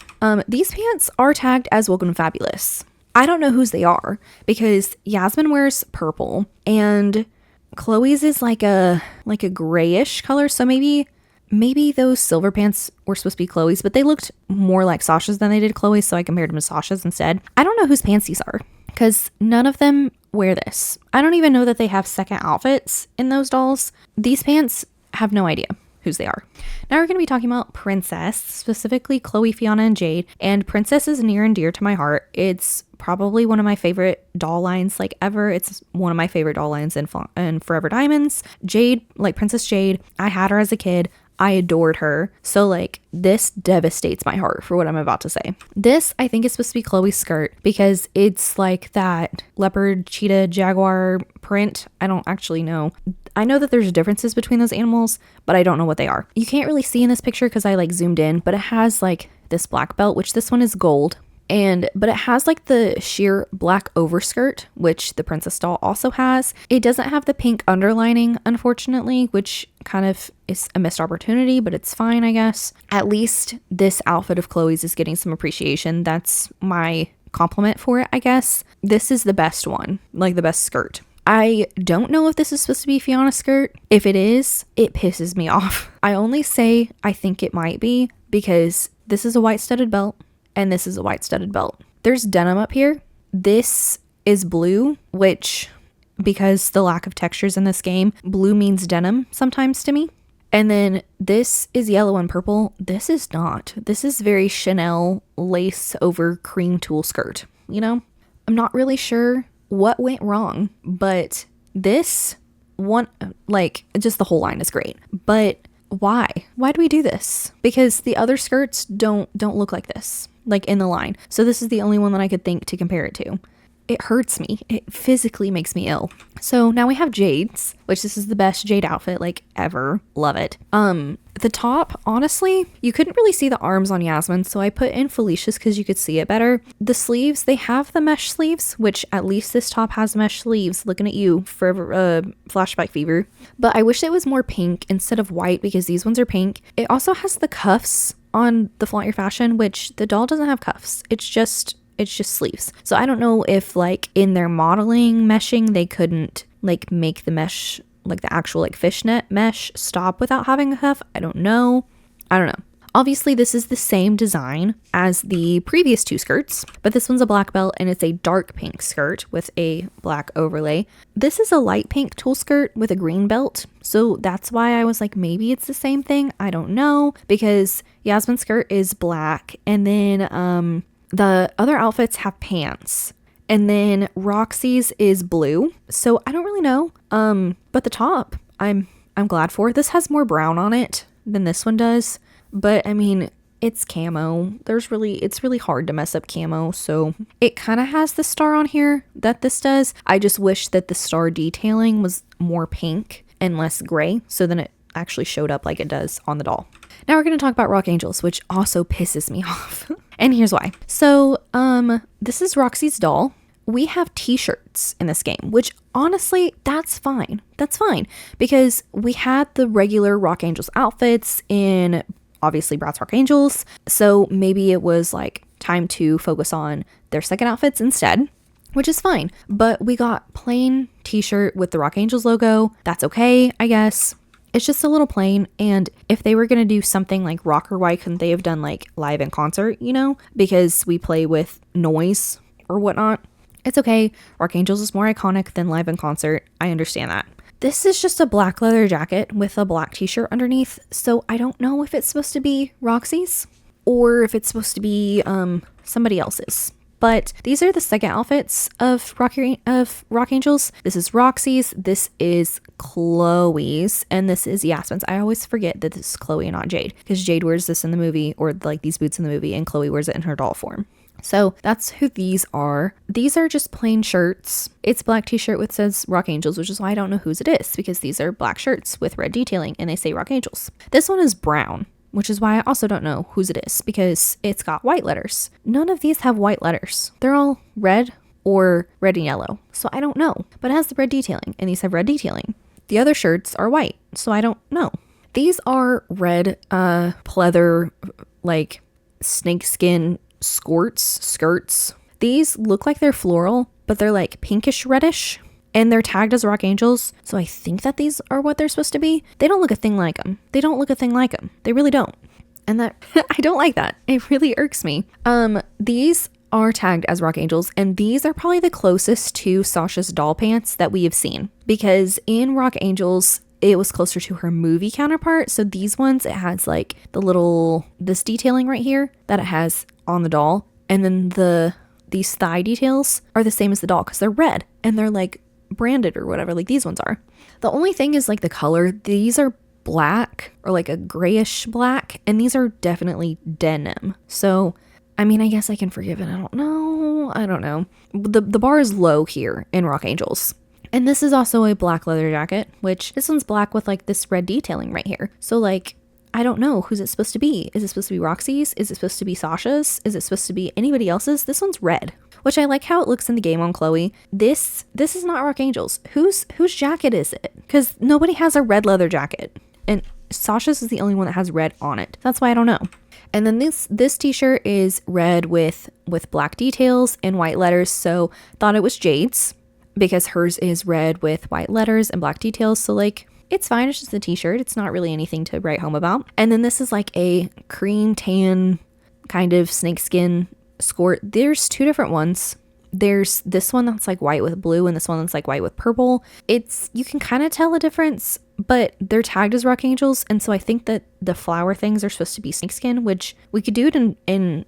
These pants are tagged as Welcome to Fabulous. I don't know whose they are because Yasmin wears purple and Chloe's is like a grayish color. So maybe those silver pants were supposed to be Chloe's, but they looked more like Sasha's than they did Chloe's, so I compared them to Sasha's instead. I don't know whose pants these are because none of them wear this. I don't even know that they have second outfits in those dolls. These pants, have no idea whose they are. Now we're going to be talking about Princess, specifically Chloe, Fiona, and Jade. And Princess is near and dear to my heart. It's probably one of my favorite doll lines like ever. It's one of my favorite doll lines in Forever Diamonds. Jade, like Princess Jade, I had her as a kid. I adored her. So like this devastates my heart for what I'm about to say. This I think is supposed to be Chloe's skirt because it's like that leopard, cheetah, jaguar print. I don't actually know. I know that there's differences between those animals, but I don't know what they are. You can't really see in this picture because I like zoomed in, but it has like this black belt, which this one is gold. But it has like the sheer black overskirt, which the princess doll also has. It doesn't have the pink underlining, unfortunately, which kind of is a missed opportunity, but it's fine, I guess. At least this outfit of Chloe's is getting some appreciation. That's my compliment for it, I guess. This is the best one, like the best skirt. I don't know if this is supposed to be Fiona's skirt. If it is, it pisses me off. I only say I think it might be because this is a white studded belt. And this is a white studded belt. There's denim up here. This is blue, which, because the lack of textures in this game, blue means denim sometimes to me. And then this is yellow and purple. This is not. This is very Chanel lace over cream tulle skirt. You know, I'm not really sure what went wrong, but this one, like, just the whole line is great. But why do we do this? Because the other skirts don't look like this, like in the line. So this is the only one that I could think to compare it to. It hurts me. It physically makes me ill. So now we have Jade's, which this is the best Jade outfit like ever. Love it. The top, honestly, you couldn't really see the arms on Yasmin, so I put in Felicia's because you could see it better. The sleeves, they have the mesh sleeves, which at least this top has mesh sleeves. Looking at you, forever flashback fever. But I wish it was more pink instead of white because these ones are pink. It also has the cuffs on the Flaunt Your Fashion, which the doll doesn't have cuffs. It's just sleeves. So I don't know if like in their modeling meshing they couldn't like make the mesh, like the actual like fishnet mesh, stop without having a cuff. I don't know. Obviously this is the same design as the previous two skirts, but this one's a black belt and it's a dark pink skirt with a black overlay. This is a light pink tulle skirt with a green belt. So that's why I was like, maybe it's the same thing. I don't know, because Yasmin's skirt is black and then the other outfits have pants, and then Roxy's is blue. So I don't really know. But the top, I'm glad for. This has more brown on it than this one does. But I mean, it's camo. It's really hard to mess up camo. So it kind of has the star on here that this does. I just wish that the star detailing was more pink and less gray, so then it actually showed up like it does on the doll. Now we're going to talk about Rock Angels, which also pisses me off. And here's why. So, this is Roxy's doll. We have t-shirts in this game, which honestly, that's fine. That's fine. Because we had the regular Rock Angels outfits in, obviously, Bratz Rock Angels. So maybe it was like time to focus on their second outfits instead, which is fine. But we got plain t-shirt with the Rock Angels logo. That's okay, I guess. It's just a little plain, and if they were going to do something like rocker, why couldn't they have done like live in concert, you know? Because we play with noise or whatnot. It's okay. Rock Angels is more iconic than live in concert. I understand that. This is just a black leather jacket with a black t-shirt underneath, so I don't know if it's supposed to be Roxy's or if it's supposed to be somebody else's. But these are the second outfits of Rock Angels. This is Roxy's, this is Chloe's, and this is Yasmin's. I always forget that this is Chloe and not Jade, because Jade wears this in the movie, or like these boots in the movie, and Chloe wears it in her doll form. So that's who these are. These are just plain shirts. It's a black t-shirt with says Rock Angels, which is why I don't know whose it is, because these are black shirts with red detailing and they say Rock Angels. This one is brown, which is why I also don't know whose it is, because it's got white letters. None of these have white letters. They're all red or red and yellow. So I don't know, but it has the red detailing and these have red detailing. The other shirts are white, so I don't know. These are red pleather, like snakeskin skirts. These look like they're floral, but they're like pinkish reddish, and they're tagged as Rock Angels. So I think that these are what they're supposed to be. They don't look a thing like them. They don't look a thing like them. They really don't. And that I don't like that. It really irks me. These are tagged as Rock Angels, and these are probably the closest to Sasha's doll pants that we have seen, because in Rock Angels it was closer to her movie counterpart. So these ones, it has like this detailing right here that it has on the doll, and then these thigh details are the same as the doll because they're red and they're like branded or whatever, like these ones are. The only thing is like the color. These are black or like a grayish black, and these are definitely denim. So I mean, I guess I can forgive it. I don't know. The bar is low here in Rock Angels. And this is also a black leather jacket, which this one's black with like this red detailing right here. So like, I don't know who's it supposed to be. Is it supposed to be Roxy's? Is it supposed to be Sasha's? Is it supposed to be anybody else's? This one's red, which I like how it looks in the game on Chloe. This is not Rock Angels. Whose jacket is it? Because nobody has a red leather jacket, and Sasha's is the only one that has red on it. That's why I don't know. And then this t-shirt is red with black details and white letters. So thought it was Jade's, because hers is red with white letters and black details. So like, it's fine. It's just a t-shirt. It's not really anything to write home about. And then this is like a cream tan kind of snakeskin skirt. There's two different ones. There's this one that's like white with blue, and this one that's like white with purple. You can kind of tell a difference, but they're tagged as Rock Angels. And so I think that the flower things are supposed to be snakeskin, which we could do it in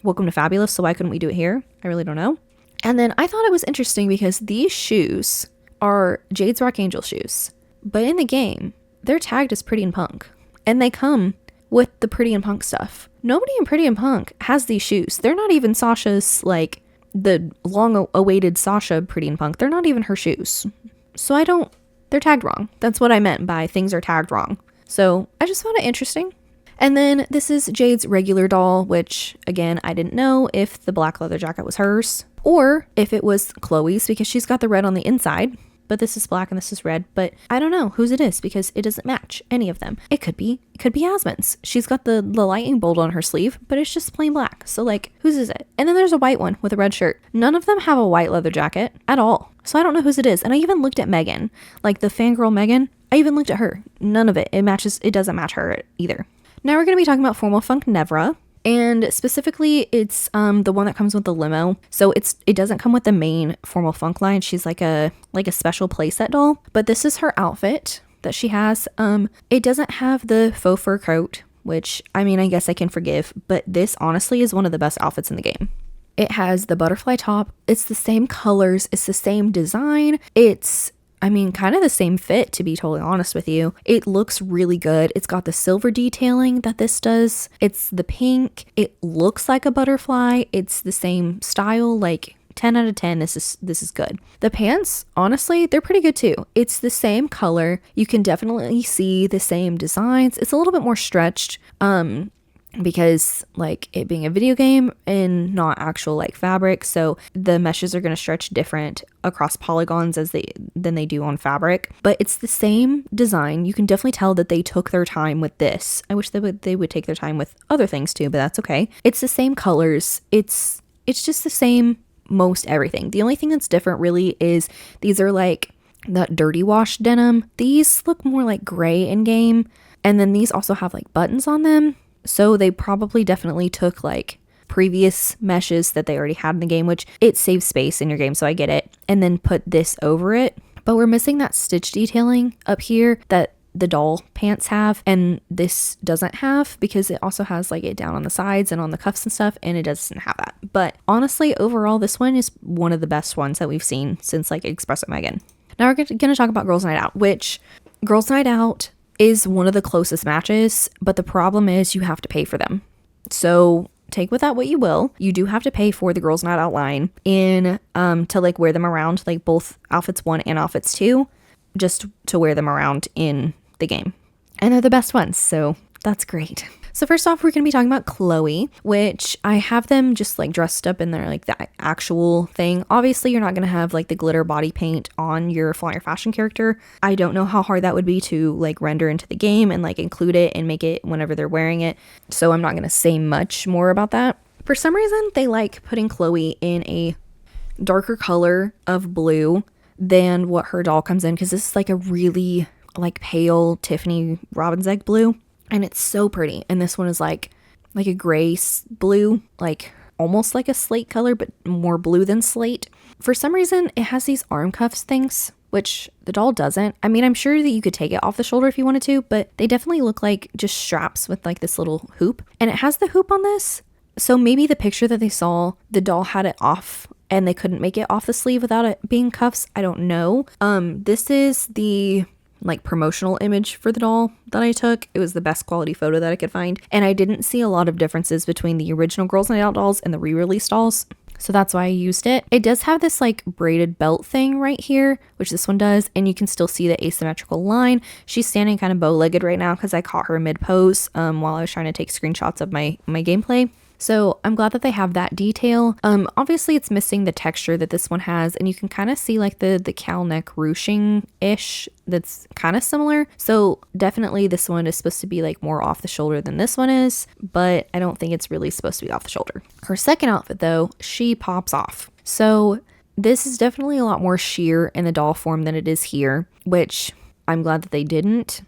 Welcome to Fabulous. So why couldn't we do it here? I really don't know. And then I thought it was interesting because these shoes are Jade's Rock Angel shoes, but in the game, they're tagged as Pretty and Punk, and they come with the Pretty and Punk stuff. Nobody in Pretty and Punk has these shoes. They're not even Sasha's, like the long awaited Sasha Pretty and Punk. They're not even her shoes. So they're tagged wrong. That's what I meant by things are tagged wrong. So I just found it interesting. And then this is Jade's regular doll, which again, I didn't know if the black leather jacket was hers or if it was Chloe's, because she's got the red on the inside, but this is black and this is red. But I don't know whose it is because it doesn't match any of them. It could be Yasmin's. She's got the lightning bolt on her sleeve, but it's just plain black. So like, whose is it? And then there's a white one with a red shirt. None of them have a white leather jacket at all. So I don't know whose it is. And I even looked at Megan, like the fangirl Megan. I even looked at her. None of it. It doesn't match her either. Now we're going to be talking about Formal Funk Nevra, and specifically it's the one that comes with the limo. So it doesn't come with the main Formal Funk line. She's like a special playset doll, but this is her outfit that she has. It doesn't have the faux fur coat, which I mean, I guess I can forgive, but this honestly is one of the best outfits in the game. It has the butterfly top. It's the same colors. It's the same design. It's kind of the same fit, to be totally honest with you. It looks really good. It's got the silver detailing that this does. It's the pink. It looks like a butterfly. It's the same style, like 10 out of 10. This is good. The pants, honestly, they're pretty good too. It's the same color. You can definitely see the same designs. It's a little bit more stretched, because like it being a video game and not actual like fabric, so the meshes are going to stretch different across polygons than they do on fabric, but it's the same design. You can definitely tell that they took their time with this. I wish they would take their time with other things too, but that's okay. It's the same colors. It's just the same most everything. The only thing that's different really is these are like that dirty wash denim. These look more like gray in game, and then these also have like buttons on them. So they probably definitely took like previous meshes that they already had in the game, which it saves space in your game, so I get it, and then put this over it. But we're missing that stitch detailing up here that the doll pants have, and this doesn't have, because it also has like it down on the sides and on the cuffs and stuff, and it doesn't have that. But honestly, overall, this one is one of the best ones that we've seen since like Express It Megan. Now we're going to talk about Girls Night Out, which Girls Night Out is one of the closest matches, but the problem is you have to pay for them. So take with that what you will. You do have to pay for the Girls Not Out line in to like wear them around, like both outfits 1 and outfits 2, just to wear them around in the game. And they're the best ones, so that's great. So first off, we're going to be talking about Chloe, which I have them just like dressed up in their like the actual thing. Obviously, you're not going to have like the glitter body paint on your Flaunt Your Fashion character. I don't know how hard that would be to like render into the game and like include it and make it whenever they're wearing it. So I'm not going to say much more about that. For some reason, they like putting Chloe in a darker color of blue than what her doll comes in, because this is like a really like pale Tiffany robin's egg blue. And it's so pretty. And this one is like a gray blue, like almost like a slate color, but more blue than slate. For some reason, it has these arm cuffs things, which the doll doesn't. I mean, I'm sure that you could take it off the shoulder if you wanted to, but they definitely look like just straps with like this little hoop. And it has the hoop on this. So maybe the picture that they saw, the doll had it off and they couldn't make it off the sleeve without it being cuffs. I don't know. This is the like promotional image for the doll that I took. It was the best quality photo that I could find, and I didn't see a lot of differences between the original Girls Night Out dolls and the re-release dolls, so that's why I used it. It does have this like braided belt thing right here, which this one does, and you can still see the asymmetrical line. She's standing kind of bow-legged right now because I caught her mid-pose while I was trying to take screenshots of my gameplay. So I'm glad that they have that detail. Obviously it's missing the texture that this one has, and you can kind of see like the cowl neck ruching-ish that's kind of similar. So definitely this one is supposed to be like more off the shoulder than this one is, but I don't think it's really supposed to be off the shoulder. Her second outfit though, she pops off. So this is definitely a lot more sheer in the doll form than it is here, which I'm glad that they didn't.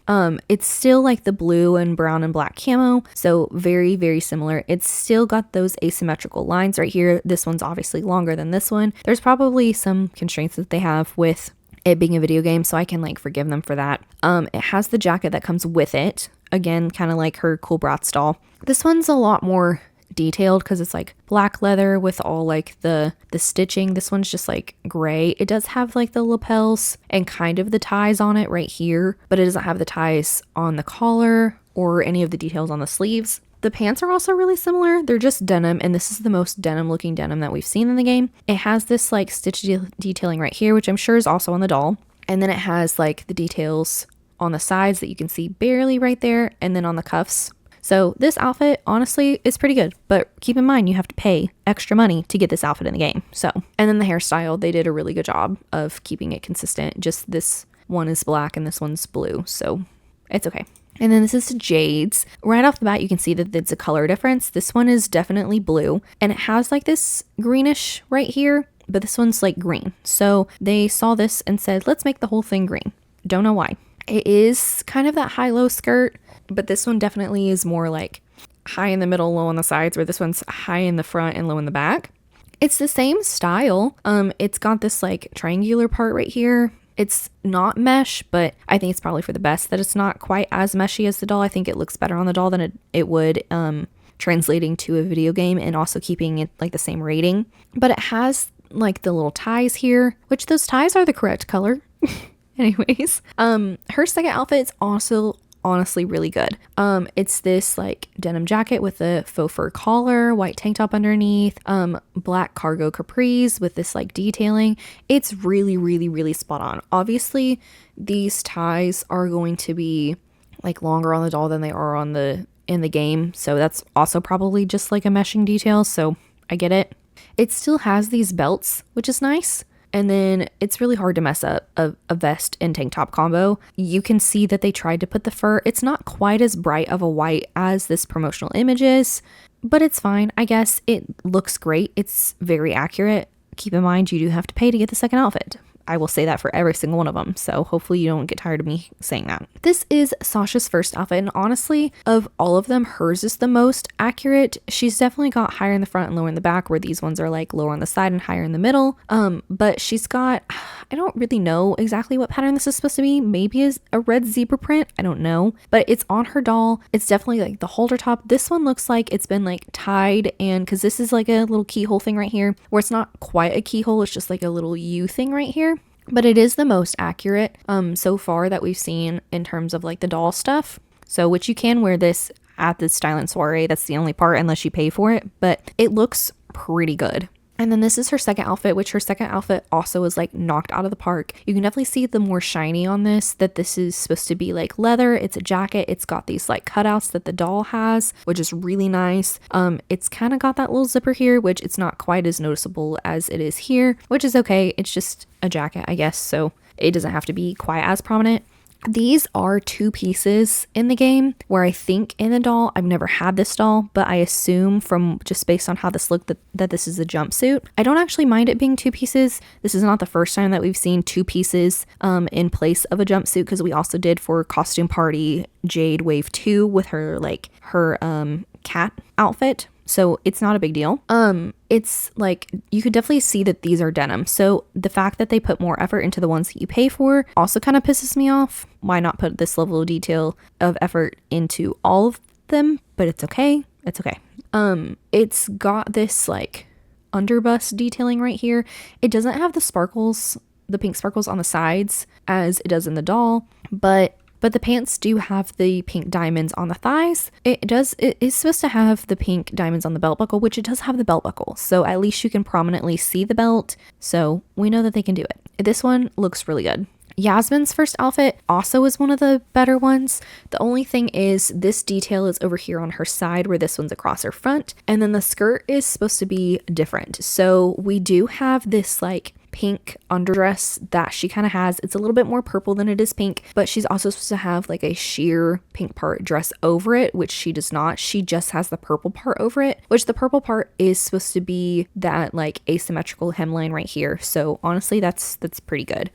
It's still like the blue and brown and black camo, so very, very similar. It's still got those asymmetrical lines right here. This one's obviously longer than this one. There's probably some constraints that they have with it being a video game, so I can like forgive them for that. It has the jacket that comes with it. Again, kind of like her cool Bratz doll. This one's a lot more detailed because it's like black leather with all like the stitching. This one's just like gray. It does have like the lapels and kind of the ties on it right here, but it doesn't have the ties on the collar or any of the details on the sleeves. The pants are also really similar. They're just denim, and this is the most denim looking denim that we've seen in the game. It has this like stitch detailing right here, which I'm sure is also on the doll, and then it has like the details on the sides that you can see barely right there, and then on the cuffs. So this outfit, honestly, is pretty good, but keep in mind you have to pay extra money to get this outfit in the game. So, and then the hairstyle, they did a really good job of keeping it consistent. Just this one is black and this one's blue, so it's okay. And then this is Jade's. Right off the bat, you can see that it's a color difference. This one is definitely blue, and it has like this greenish right here, but this one's like green. So they saw this and said, let's make the whole thing green. Don't know why. It is kind of that high-low skirt, but this one definitely is more like high in the middle, low on the sides, where this one's high in the front and low in the back. It's the same style. It's got this like triangular part right here. It's not mesh, but I think it's probably for the best that it's not quite as meshy as the doll. I think it looks better on the doll than it would translating to a video game, and also keeping it like the same rating. But it has like the little ties here, which those ties are the correct color. Anyways, her second outfit is also honestly really good. It's this like denim jacket with a faux fur collar, white tank top underneath, black cargo capris with this like detailing. It's really, really, really spot on. Obviously, these ties are going to be like longer on the doll than they are in the game, so that's also probably just like a meshing detail, so I get it. It still has these belts, which is nice. And then it's really hard to mess up a vest and tank top combo. You can see that they tried to put the fur. It's not quite as bright of a white as this promotional image is, but it's fine. I guess it looks great. It's very accurate. Keep in mind, you do have to pay to get the second outfit. I will say that for every single one of them, so hopefully you don't get tired of me saying that. This is Sasha's first outfit, and honestly, of all of them, hers is the most accurate. She's definitely got higher in the front and lower in the back, where these ones are like lower on the side and higher in the middle. But she's got, I don't really know exactly what pattern this is supposed to be. Maybe is a red zebra print, I don't know, but it's on her doll. It's definitely like the halter top. This one looks like it's been like tied, and because this is like a little keyhole thing right here, where it's not quite a keyhole, it's just like a little U thing right here. But it is the most accurate so far that we've seen in terms of like the doll stuff. So, which you can wear this at the silent soiree. That's the only part, unless you pay for it, but it looks pretty good. And then this is her second outfit, which her second outfit also is like knocked out of the park. You can definitely see the more shiny on this, that this is supposed to be like leather. It's a jacket. It's got these like cutouts that the doll has, which is really nice. It's kind of got that little zipper here, which it's not quite as noticeable as it is here, which is okay. It's just a jacket, I guess, so it doesn't have to be quite as prominent. These are 2 pieces in the game, where I think in the doll, I've never had this doll, but I assume from just based on how this looked that this is a jumpsuit. I don't actually mind it being 2 pieces. This is not the first time that we've seen 2 pieces in place of a jumpsuit, because we also did for Costume Party Jade Wave 2 with her cat outfit. So it's not a big deal. It's like, you could definitely see that these are denim. So the fact that they put more effort into the ones that you pay for also kind of pisses me off. Why not put this level of detail of effort into all of them? But it's okay. It's okay. It's got this like underbust detailing right here. It doesn't have the sparkles, the pink sparkles on the sides as it does in the doll, but the pants do have the pink diamonds on the thighs. It is supposed to have the pink diamonds on the belt buckle, which it does have the belt buckle. So at least you can prominently see the belt. So we know that they can do it. This one looks really good. Yasmin's first outfit also is one of the better ones. The only thing is this detail is over here on her side, where this one's across her front. And then the skirt is supposed to be different. So we do have this like pink underdress that she kind of has. It's a little bit more purple than it is pink, but she's also supposed to have like a sheer pink part dress over it, which she does not. She just has the purple part over it, which the purple part is supposed to be that like asymmetrical hemline right here. So honestly, that's pretty good.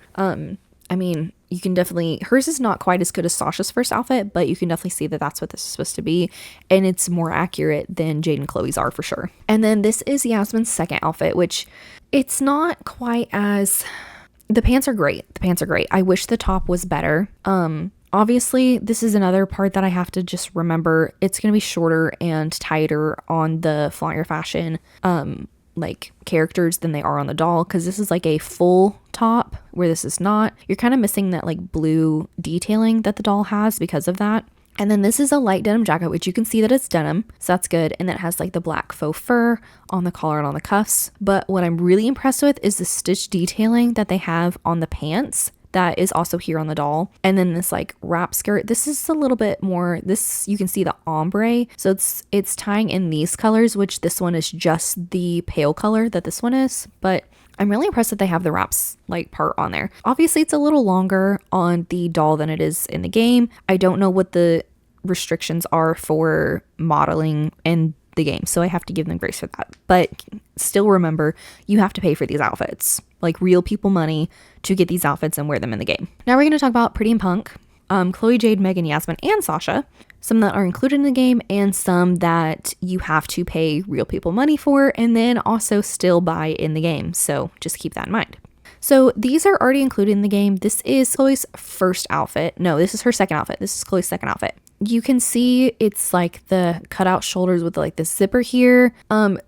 I mean, you can definitely, hers is not quite as good as Sasha's first outfit, but you can definitely see that that's what this is supposed to be. And it's more accurate than Jade and Chloe's are for sure. And then this is Yasmin's second outfit, which it's not quite as, the pants are great. The pants are great. I wish the top was better. Obviously, this is another part that I have to just remember. It's going to be shorter and tighter on the Flaunt Your Fashion like characters than they are on the doll, because this is like a full top where this is not. You're kind of missing that like blue detailing that the doll has because of that. And then this is a light denim jacket, which you can see that it's denim, so that's good. And then it has like the black faux fur on the collar and on the cuffs. But what I'm really impressed with is the stitch detailing that they have on the pants. That is also here on the doll. And then this like wrap skirt, this is a little bit more, this, you can see the ombre. So it's tying in these colors, which this one is just the pale color that this one is. But I'm really impressed that they have the wraps like part on there. Obviously it's a little longer on the doll than it is in the game. I don't know what the restrictions are for modeling in the game, so I have to give them grace for that. But still remember, you have to pay for these outfits, like real people money, to get these outfits and wear them in the game. Now we're going to talk about Pretty and Punk, Chloe, Jade, Megan, Yasmin, and Sasha. Some that are included in the game and some that you have to pay real people money for and then also still buy in the game. So just keep that in mind. So these are already included in the game. This is Chloe's first outfit. No, this is her second outfit. This is Chloe's second outfit. You can see it's like the cutout shoulders with like this zipper here.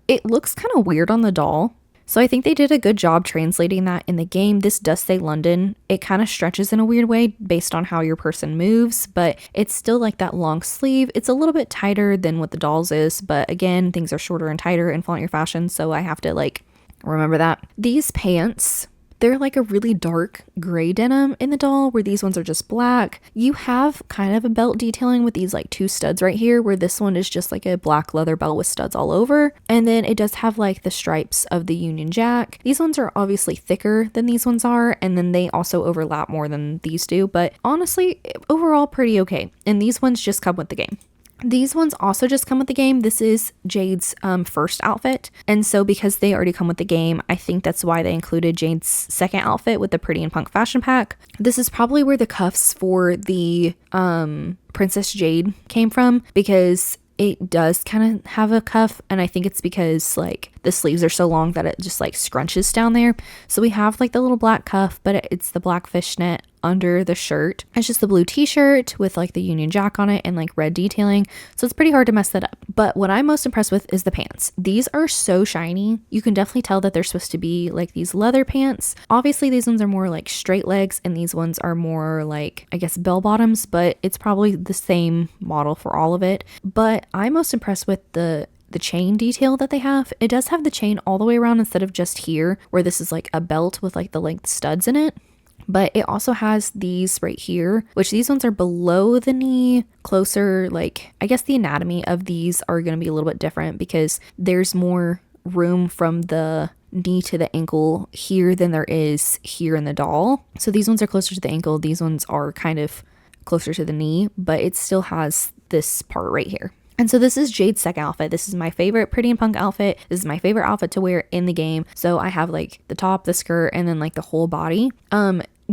It looks kind of weird on the doll. So I think they did a good job translating that in the game. This does say London. It kind of stretches in a weird way based on how your person moves, but it's still like that long sleeve. It's a little bit tighter than what the doll's is, but again, things are shorter and tighter in Flaunt Your Fashion, so I have to like remember that. These pants, they're like a really dark gray denim in the doll, where these ones are just black. You have kind of a belt detailing with these like 2 studs right here, where this one is just like a black leather belt with studs all over. And then it does have like the stripes of the Union Jack. These ones are obviously thicker than these ones are, and then they also overlap more than these do, but honestly, overall pretty okay. And these ones just come with the game. These ones also just come with the game. This is Jade's first outfit. And so because they already come with the game, I think that's why they included Jade's second outfit with the Pretty and Punk fashion pack. This is probably where the cuffs for the Princess Jade came from, because it does kind of have a cuff, and I think it's because like the sleeves are so long that it just like scrunches down there. So we have like the little black cuff, but it's the black fishnet under the shirt. It's just the blue t-shirt with like the Union Jack on it and like red detailing. So it's pretty hard to mess that up. But what I'm most impressed with is the pants. These are so shiny. You can definitely tell that they're supposed to be like these leather pants. Obviously these ones are more like straight legs and these ones are more like, I guess, bell bottoms, but it's probably the same model for all of it. But I'm most impressed with the chain detail that they have. It does have the chain all the way around instead of just here where this is like a belt with like the length studs in it. But it also has these right here, which these ones are below the knee, closer, like I guess the anatomy of these are going to be a little bit different because there's more room from the knee to the ankle here than there is here in the doll. So these ones are closer to the ankle. These ones are kind of closer to the knee, but it still has this part right here. And so this is Jade's second outfit. This is my favorite Pretty and Punk outfit. This is my favorite outfit to wear in the game. So I have like the top, the skirt, and then like the whole body.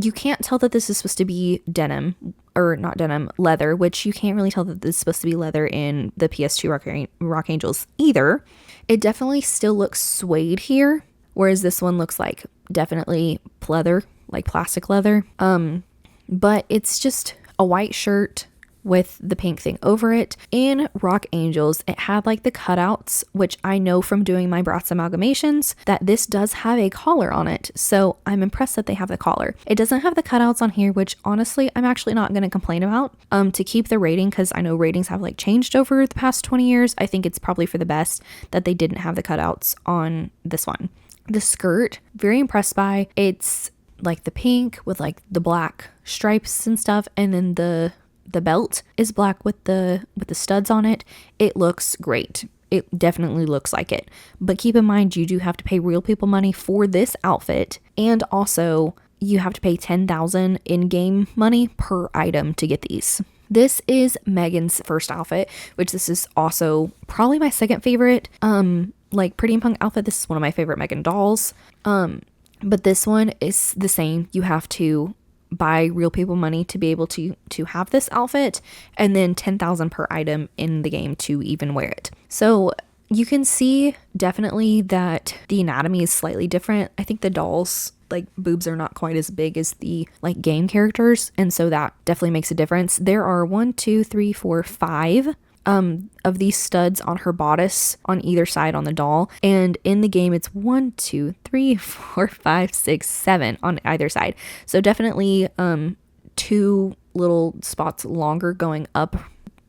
You can't tell that this is supposed to be denim, or not denim, leather, which you can't really tell that this is supposed to be leather in the PS2 Rock Angels either. It definitely still looks suede here, whereas this one looks like definitely leather, like plastic leather. But it's just a white shirt with the pink thing over it. In Rock Angels, it had like the cutouts, which I know from doing my Bratz amalgamations that this does have a collar on it. So I'm impressed that they have the collar. It doesn't have the cutouts on here, which honestly, I'm actually not going to complain about to keep the rating, because I know ratings have like changed over the past 20 years. I think it's probably for the best that they didn't have the cutouts on this one. The skirt, very impressed by. It's like the pink with like the black stripes and stuff, and then the belt is black with the studs on it. It looks great. It definitely looks like it. But keep in mind, you do have to pay real people money for this outfit, and also you have to pay 10,000 in-game money per item to get these. This is Megan's first outfit, which this is also probably my second favorite like Pretty and Punk outfit. This is one of my favorite Megan dolls. But this one is the same. You have to buy real people money to be able to have this outfit, and then 10,000 per item in the game to even wear it. So you can see definitely that the anatomy is slightly different. I think the dolls like boobs are not quite as big as the like game characters, and so that definitely makes a difference. There are 1, 2, 3, 4, 5 of these studs on her bodice on either side on the doll, and in the game it's 1, 2, 3, 4, 5, 6, 7 on either side. So definitely 2 little spots longer going up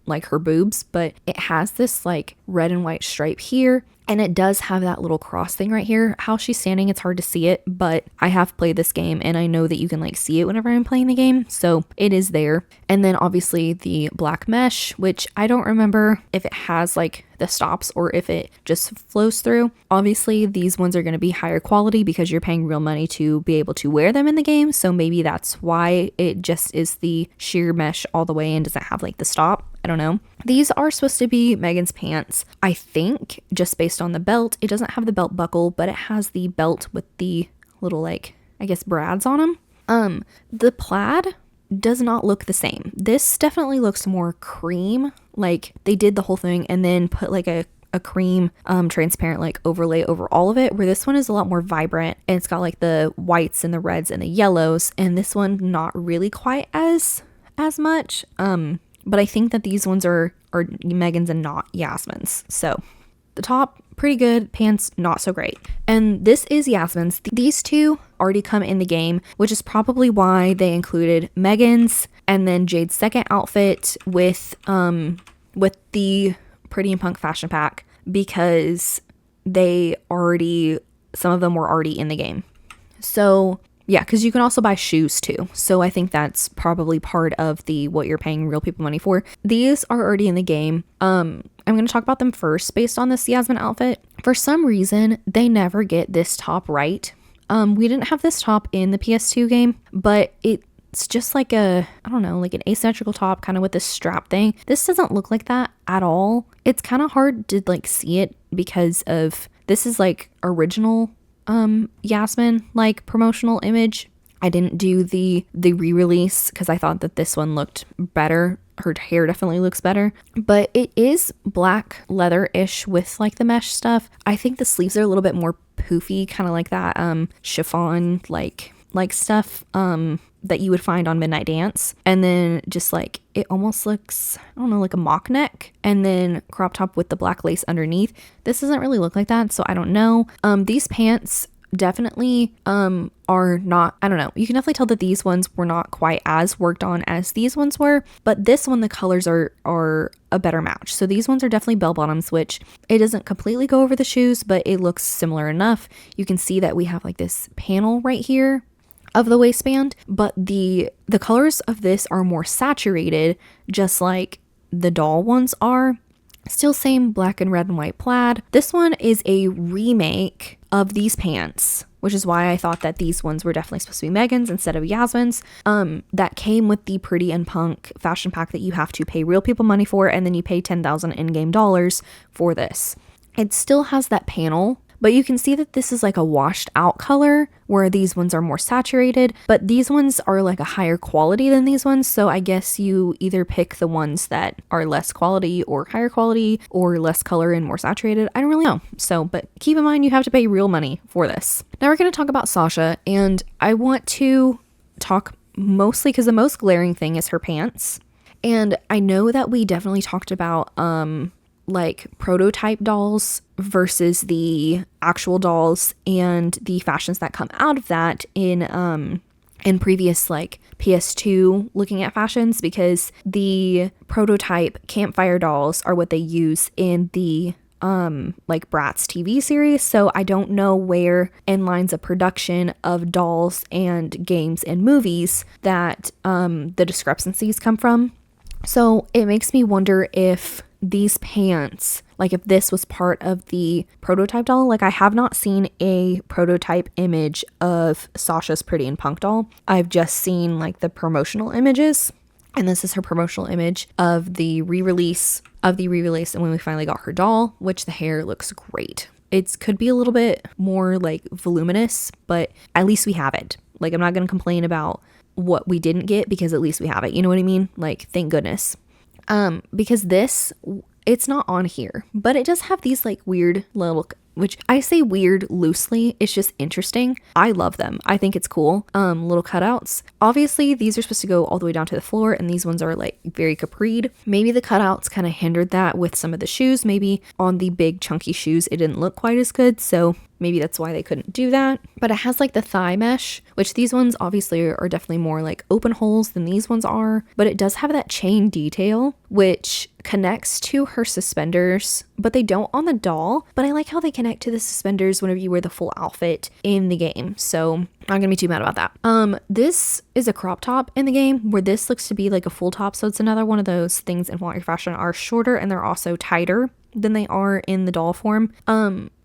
like her boobs, but it has this like red and white stripe here, and it does have that little cross thing right here. How she's standing, it's hard to see it, but I have played this game and I know that you can like see it whenever I'm playing the game, so it is there. And then obviously the black mesh, which I don't remember if it has like the stops or if it just flows through. Obviously these ones are going to be higher quality because you're paying real money to be able to wear them in the game, so maybe that's why it just is the sheer mesh all the way and doesn't have like the stop. I don't know. These are supposed to be Megan's pants, I think, just based on the belt. It doesn't have the belt buckle, but it has the belt with the little like, I guess, brads on them. The plaid does not look the same. This definitely looks more cream, like they did the whole thing and then put like a cream transparent like overlay over all of it, where this one is a lot more vibrant and it's got like the whites and the reds and the yellows, and this one not really quite as much. But I think that these ones are Megan's and not Yasmin's. So the top, pretty good. Pants, not so great. And this is Yasmin's. These two already come in the game, which is probably why they included Megan's and then Jade's second outfit with the Pretty and Punk fashion pack, because some of them were already in the game. So yeah, because you can also buy shoes too. So I think that's probably part of what you're paying real people money for. These are already in the game. I'm going to talk about them first based on this Yasmin outfit. For some reason, they never get this top right. We didn't have this top in the PS2 game, but it's just like I don't know, like an asymmetrical top kind of with this strap thing. This doesn't look like that at all. It's kind of hard to like see it because of this is like original Yasmin like promotional image. I didn't do the re-release because I thought that this one looked better. Her hair definitely looks better, but it is black leather-ish with like the mesh stuff. I think the sleeves are a little bit more poofy, kind of like that chiffon like like stuff that you would find on Midnight Dance, and then just like it almost looks, I don't know, like a mock neck, and then crop top with the black lace underneath. This doesn't really look like that, so I don't know. These pants definitely are not, I don't know, you can definitely tell that these ones were not quite as worked on as these ones were, but this one, the colors are a better match. So these ones are definitely bell bottoms, which it doesn't completely go over the shoes, but it looks similar enough. You can see that we have like this panel right here of the waistband, but the colors of this are more saturated, just like the doll ones are. Still same black and red and white plaid. This one is a remake of these pants, which is why I thought that these ones were definitely supposed to be Megan's instead of Yasmin's. That came with the Pretty and Punk fashion pack that you have to pay real people money for, and then you pay 10,000 in-game dollars for this. It still has that panel, but you can see that this is like a washed out color, where these ones are more saturated, but these ones are like a higher quality than these ones. So I guess you either pick the ones that are less quality or higher quality, or less color and more saturated. I don't really know. So, but keep in mind, you have to pay real money for this. Now we're going to talk about Sasha, and I want to talk mostly because the most glaring thing is her pants. And I know that we definitely talked about, like prototype dolls versus the actual dolls and the fashions that come out of that in previous like PS2 looking at fashions, because the prototype campfire dolls are what they use in the like Bratz TV series. So I don't know where in lines of production of dolls and games and movies that the discrepancies come from. So it makes me wonder if these pants, like if this was part of the prototype doll. Like I have not seen a prototype image of Sasha's Pretty and Punk doll. I've just seen like the promotional images, and this is her promotional image of the re-release and when we finally got her doll, which the hair looks great. It could be a little bit more like voluminous, but at least we have it. Like I'm not going to complain about what we didn't get, because at least we have it. You know what I mean? Like, thank goodness. Because this, it's not on here, but it does have these like weird little, which I say weird loosely, it's just interesting. I love them. I think it's cool. Little cutouts. Obviously these are supposed to go all the way down to the floor, and these ones are like very capried. Maybe the cutouts kind of hindered that with some of the shoes. Maybe on the big chunky shoes it didn't look quite as good, so maybe that's why they couldn't do that. But it has like the thigh mesh, which these ones obviously are definitely more like open holes than these ones are. But it does have that chain detail, which connects to her suspenders, but they don't on the doll. But I like how they connect to the suspenders whenever you wear the full outfit in the game. So I'm not gonna be too mad about that. This is a crop top in the game, where this looks to be like a full top. So it's another one of those things in Flaunt Your Fashion are shorter, and they're also tighter than they are in the doll form.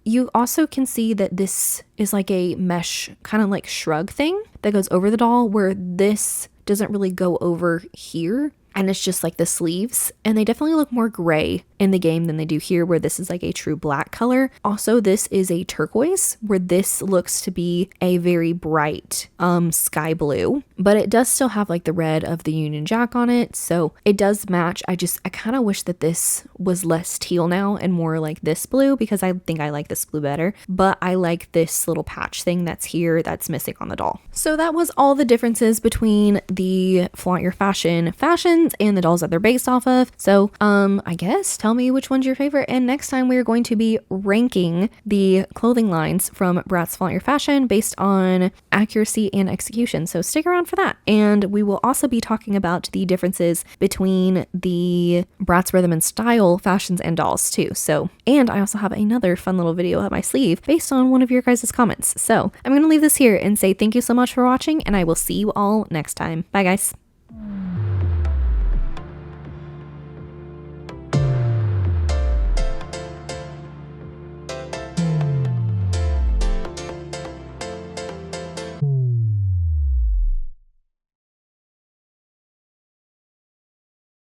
You also can see that this is like a mesh kind of like shrug thing that goes over the doll, where this doesn't really go over here. And it's just like the sleeves, and they definitely look more gray in the game than they do here, where this is like a true black color. Also, this is a turquoise, where this looks to be a very bright sky blue, but it does still have like the red of the Union Jack on it, so it does match. I kind of wish that this was less teal now and more like this blue, because I think I like this blue better, but I like this little patch thing that's here that's missing on the doll. So that was all the differences between the Flaunt Your Fashion fashions and the dolls that they're based off of. So I guess tell me which one's your favorite, and next time we're going to be ranking the clothing lines from Bratz Flaunt Your Fashion based on accuracy and execution. So stick around for that, and we will also be talking about the differences between the Bratz Rhythm and Style fashions and dolls too. So, and I also have another fun little video up my sleeve based on one of your guys' comments. So I'm gonna leave this here and say thank you so much for watching, and I will see you all next time. Bye guys.